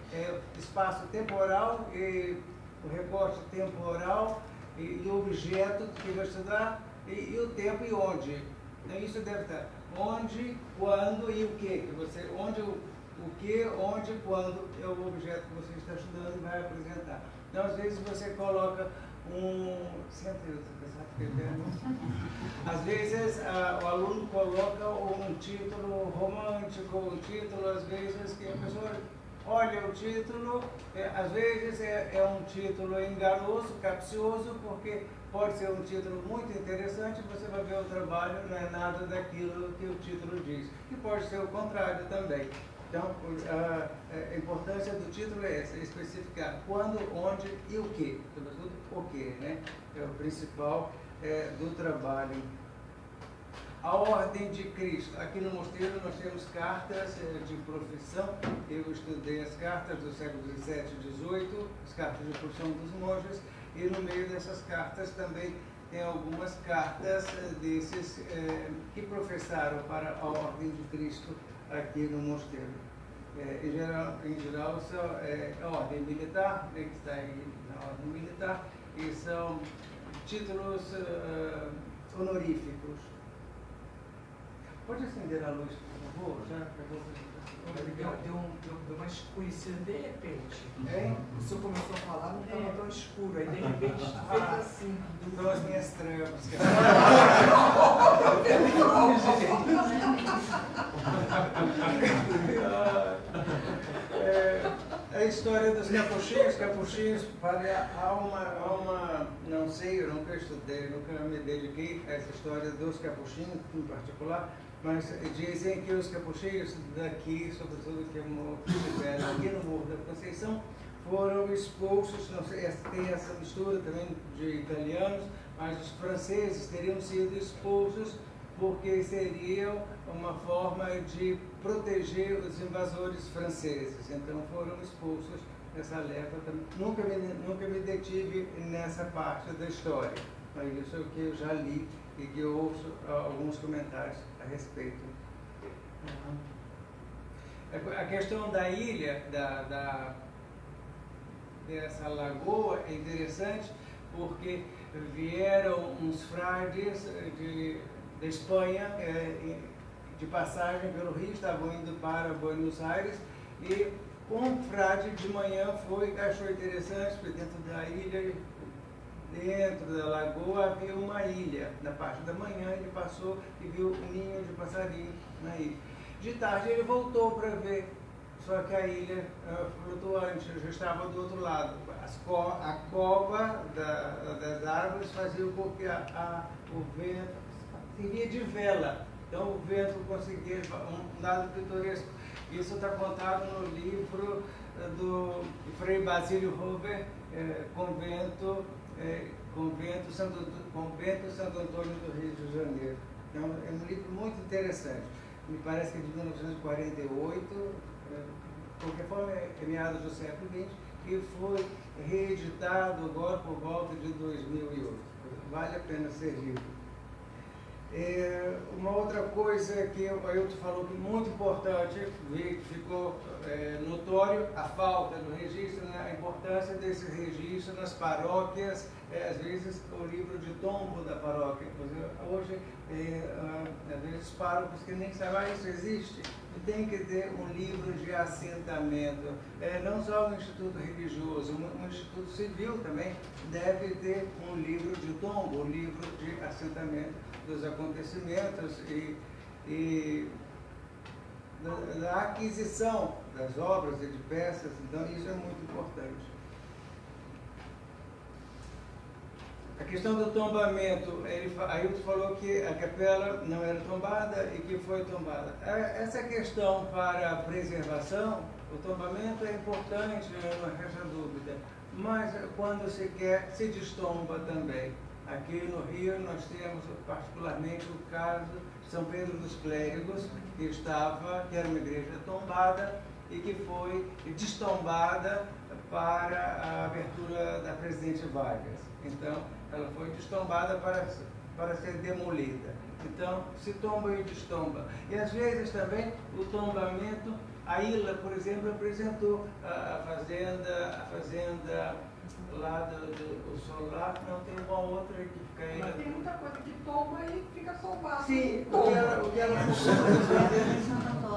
espaço temporal, e o recorte temporal e o objeto que vai estudar, e o tempo e onde. Então, isso deve estar onde, quando e o que. Onde, o que, onde, quando é o objeto que você está estudando e vai apresentar. Então, às vezes, você coloca às vezes, o aluno coloca um título romântico, um título, às vezes, que a pessoa olha o título, às vezes é um título enganoso, capcioso, porque pode ser um título muito interessante, você vai ver o trabalho, não é nada daquilo que o título diz. E pode ser o contrário também. Então, a importância do título é essa, especificar quando, onde e o que. Sobretudo o que, né? É o principal do trabalho. A Ordem de Cristo. Aqui no mosteiro nós temos cartas de profissão. Eu estudei as cartas do século XVII e XVIII, as cartas de profissão dos monges, e no meio dessas cartas também tem algumas cartas desses que professaram para a Ordem de Cristo aqui no mosteiro. Em geral são a Ordem Militar, né, que está aí na Ordem Militar, e são títulos honoríficos. Pode acender a luz, por favor? Já acabou a apresentação. Deu uma escurecida de repente. Hein? O senhor começou a falar, não estava tão escuro. Aí de repente fez assim. São as minhas trampas. A história dos capuchinhos, para alma, não sei, eu nunca estudei, nunca me dediquei a essa história dos capuchinhos em particular, mas dizem que os capuchinhos daqui, sobretudo que estiveram aqui no Morro da Conceição, foram expulsos, não sei, tem essa mistura também de italianos, mas os franceses teriam sido expulsos porque seriam uma forma de proteger os invasores franceses. Então foram expulsos nessa leva. Nunca me detive nessa parte da história, mas isso é o que eu já li e que eu ouço alguns comentários a respeito. A questão da ilha, dessa lagoa, é interessante porque vieram uns frades da Espanha, de passagem pelo Rio, estavam indo para Buenos Aires, e um frade de manhã achou interessante, porque dentro da ilha, dentro da lagoa, havia uma ilha. Na parte da manhã ele passou e viu um ninho de passarinho na ilha. De tarde ele voltou para ver, só que a ilha flutuante já estava do outro lado. A cova das árvores fazia com que o vento servia de vela. Então o vento conseguia, um dado pitoresco. Isso está contado no livro do Frei Basílio Rover, Convento Santo Antônio do Rio de Janeiro. É um livro muito interessante. Me parece que é de 1948, de qualquer forma é meados do século XX, e foi reeditado agora por volta de 2008. Vale a pena ser lido. Uma outra coisa que o Ailton falou que é muito importante, ficou notório a falta do registro, né, a importância desse registro nas paróquias, às vezes o livro de tombo da paróquia. Hoje, às vezes, párocos que nem sabem isso existe, tem que ter um livro de assentamento, não só um instituto religioso, um instituto civil também deve ter um livro de tombo, um livro de assentamento dos acontecimentos e da aquisição das obras e de peças. Então isso é muito importante. A questão do tombamento, Ailton falou que a capela não era tombada e que foi tombada. Essa questão para a preservação, o tombamento é importante, não resta dúvida, mas quando se quer, se destomba também. Aqui no Rio nós temos particularmente o caso de São Pedro dos Clérigos, que era uma igreja tombada e que foi destombada para a abertura da Presidente Vargas. Então, ela foi destombada para ser demolida. Então, se tomba e destomba. E às vezes também o tombamento, a Ilha, por exemplo, apresentou a fazenda lá do Solar, não tem uma outra que fica aí. Mas tem muita coisa que tomba e fica tombado. Sim, o que ela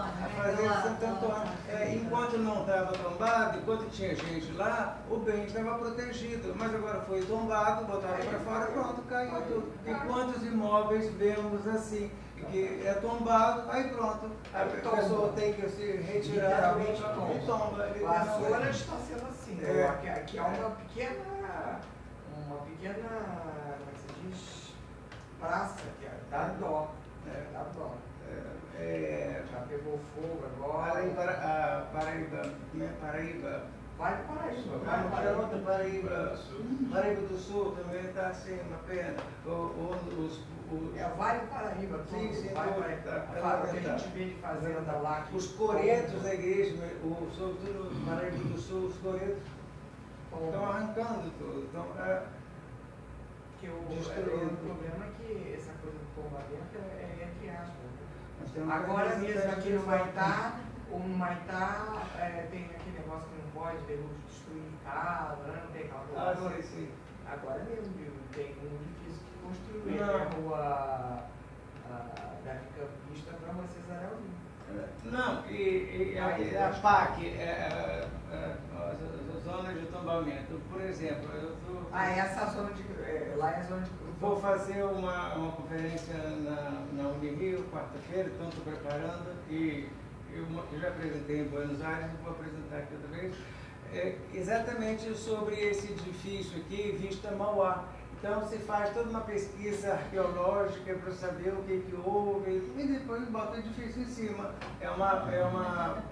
a fazenda Santo Antônio. Enquanto não estava tombado, enquanto tinha gente lá, o bem estava protegido. Mas agora foi tombado, botaram para fora, pronto, caiu tudo. E quantos imóveis vemos assim, que é tombado, aí pronto, a pessoa tem que se retirar e tomba. A Sora está sendo assim. Aqui há uma pequena, como é que se diz, praça, que dá dó. Dá dó. Já pegou fogo agora. Paraíba, Vale do Paraíba, Vale do Não, Paraíba. outra Paraíba. Paraíba do Sul também está assim, uma pena. É o Vale do Paraíba, todo. Sim, sim, Vale do todo. Paraíba. Tá, O que a gente vê de fazenda lá. que- Os coretos da igreja, sobretudo no Paraíba do Sul, os coretos estão arrancando tudo. Então, Que o destruindo. problema é que essa coisa do tombamento é entre aspas. nós temos Agora que mesmo visitar aqui no Maitá, tem aquele negócio que não pode destruir casa, né? Não tem Ah, calculadora. sim, sim. Agora mesmo, viu? Tem um edifício que construiu Não. a rua da Campista para uma Cesarelli. Não, e a PAC, as zonas de tombamento, por exemplo, eu tô, Essa zona de. Lá é a zona de. vou fazer uma conferência na Unirio, quarta-feira, então estou preparando, e eu já apresentei em Buenos Aires, vou apresentar aqui outra vez, exatamente sobre esse edifício aqui, Vista Mauá. Então se faz toda uma pesquisa arqueológica para saber o que houve e depois bota o edifício em cima. É uma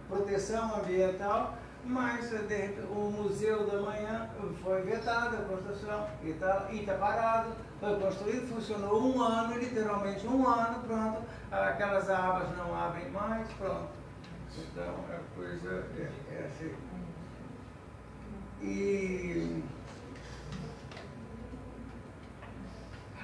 proteção ambiental, mas de repente, o Museu da Manhã foi vetado, a construção, e está parado, foi construído, funcionou 1 ano, literalmente 1 ano, pronto, aquelas abas não abrem mais, pronto. Então a coisa é assim. E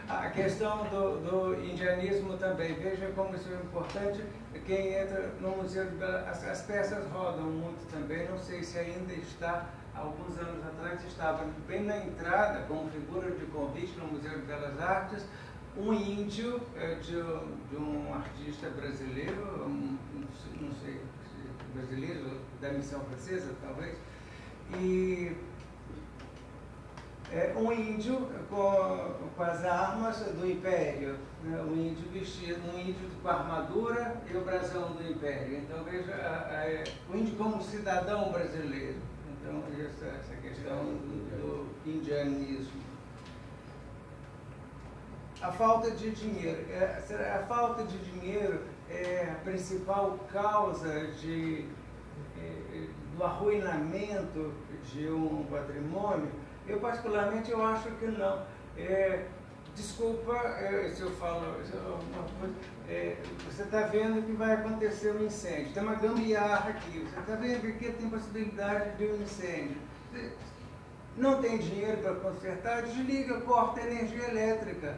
a questão do indianismo também, veja como isso é importante, quem entra no Museu de Belas Artes, as peças rodam muito também, não sei se ainda está, alguns anos atrás estava bem na entrada, como figura de convite no Museu de Belas Artes, um índio de um artista brasileiro, não sei se brasileiro, da missão francesa talvez, e um índio com as armas do Império, né? Um índio vestido, um índio com a armadura e o brasão do Império. Então veja o índio como cidadão brasileiro. Então essa questão do indianismo. A falta de dinheiro. A falta de dinheiro é a principal causa do arruinamento de um patrimônio. Eu, particularmente, eu acho que não. Desculpa se eu falo uma coisa. Você está vendo que vai acontecer um incêndio. Tem uma gambiarra aqui. Você está vendo que tem possibilidade de um incêndio. Não tem dinheiro para consertar, desliga, corta a energia elétrica.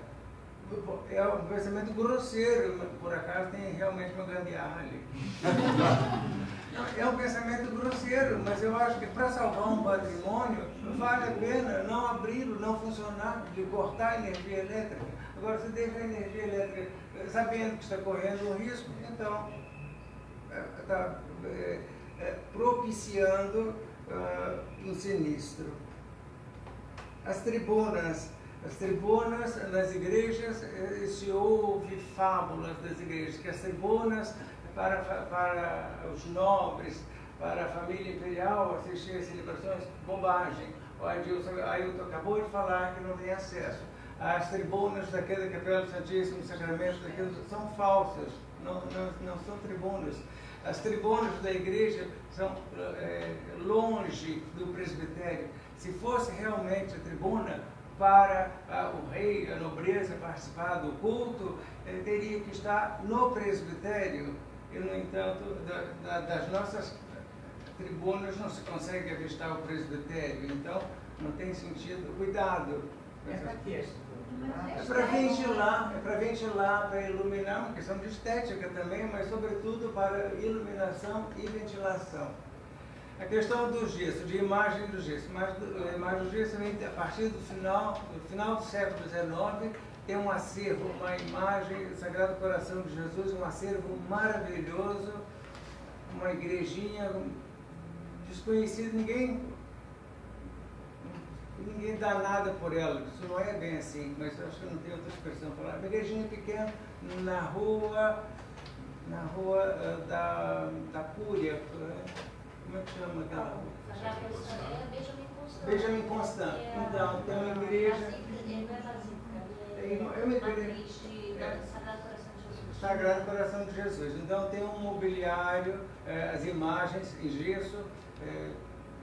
É um pensamento grosseiro, por acaso tem realmente uma gambiarra ali. É um pensamento grosseiro, mas eu acho que para salvar um patrimônio vale a pena não abri-lo, não funcionar, de cortar a energia elétrica. Agora, você deixa a energia elétrica sabendo que está correndo um risco, então está propiciando um sinistro. As tribunas nas igrejas, se ouve fábulas das igrejas, que as tribunas para os nobres, para a família imperial assistir às celebrações, bobagem. O Ailton acabou de falar que não tem acesso. As tribunas daquela Capela do Santíssimo Sacramento são falsas, não são tribunas. As tribunas da igreja são longe do presbitério. Se fosse realmente a tribuna para o rei, a nobreza participar do culto, ele teria que estar no presbitério. E, no entanto, das nossas tribunas não se consegue avistar o presbitério. Então, não tem sentido. Cuidado. É para quê? É para ventilar, para iluminar, uma questão de estética também, mas sobretudo para iluminação e ventilação. A questão do gesso, de imagem do gesso. A imagem do gesso vem a partir do final do século XIX, tem um acervo, uma imagem do Sagrado Coração de Jesus, um acervo maravilhoso, uma igrejinha desconhecida, ninguém dá nada por ela, isso não é bem assim, mas eu acho que não tem outra expressão para falar. Uma igrejinha pequena na rua da Cúria, como é que chama aquela rua? Benjamin Constant. Então, tem uma igreja. É uma igreja. Sagrado Coração de Jesus. Então tem um mobiliário, as imagens em gesso,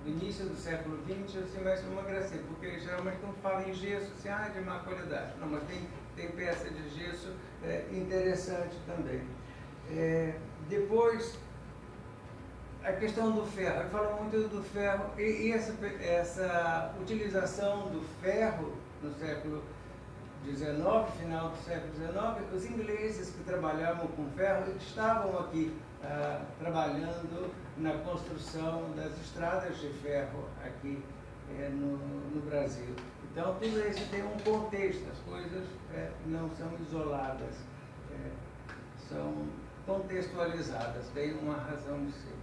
do início do século XX, assim, mas uma gracinha, porque geralmente quando fala em gesso, assim, de má qualidade. Não, mas tem peça de gesso interessante também. Depois, a questão do ferro. Eu falo muito do ferro, e essa utilização do ferro no século XIX, final do século XIX, os ingleses que trabalhavam com ferro estavam aqui trabalhando na construção das estradas de ferro aqui no Brasil. Então, tudo isso tem um contexto, as coisas não são isoladas, são contextualizadas, tem uma razão de ser.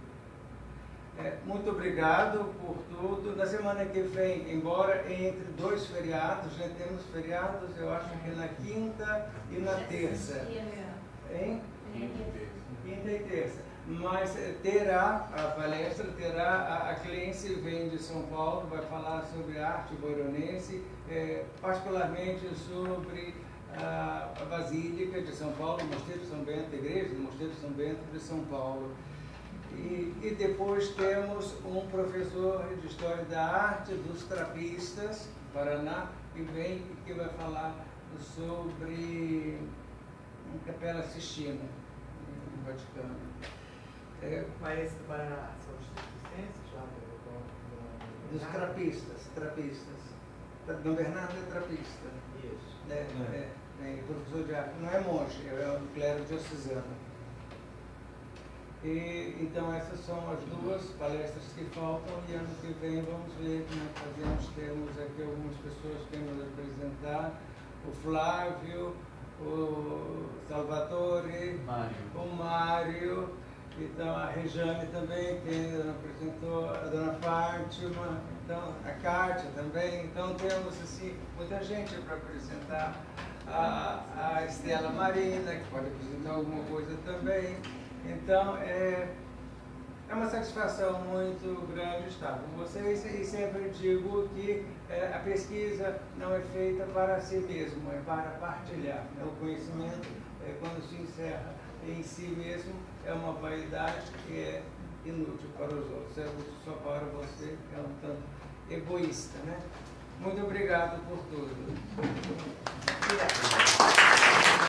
Muito obrigado por tudo. Na semana que vem, embora entre dois feriados, já temos feriados, eu acho que na quinta e na terça. Hein? Quinta e terça. Mas terá a palestra, terá a Clence, vem de São Paulo, vai falar sobre arte boronense, particularmente sobre a Basílica de São Paulo, o Mosteiro de São Bento, a igreja do Mosteiro de São Bento de São Paulo. E depois temos um professor de História da Arte dos Trapistas, Paraná, que vai falar sobre Capela Sistina, no Vaticano. Mas esse do Paraná são os circenses lá Dos trapistas. Dom Bernardo é trapista. Isso. Professor de arte. Não é monge, é um clero diocesano. Então essas são as duas palestras que faltam, e ano que vem vamos ver como fazemos. Temos aqui algumas pessoas que nos apresentar, o Flávio, o Salvatore, o Mário, então a Rejane também, que apresentou, a Dona Fátima, então a Kátia também. Então temos assim, muita gente para apresentar, a Estela Marina, que pode apresentar alguma coisa também. Então, é uma satisfação muito grande estar com vocês, e sempre digo que a pesquisa não é feita para si mesmo, é para partilhar. O conhecimento, quando se encerra em si mesmo, é uma vaidade que é inútil para os outros, é útil só para você, é um tanto egoísta, né? Muito obrigado por tudo.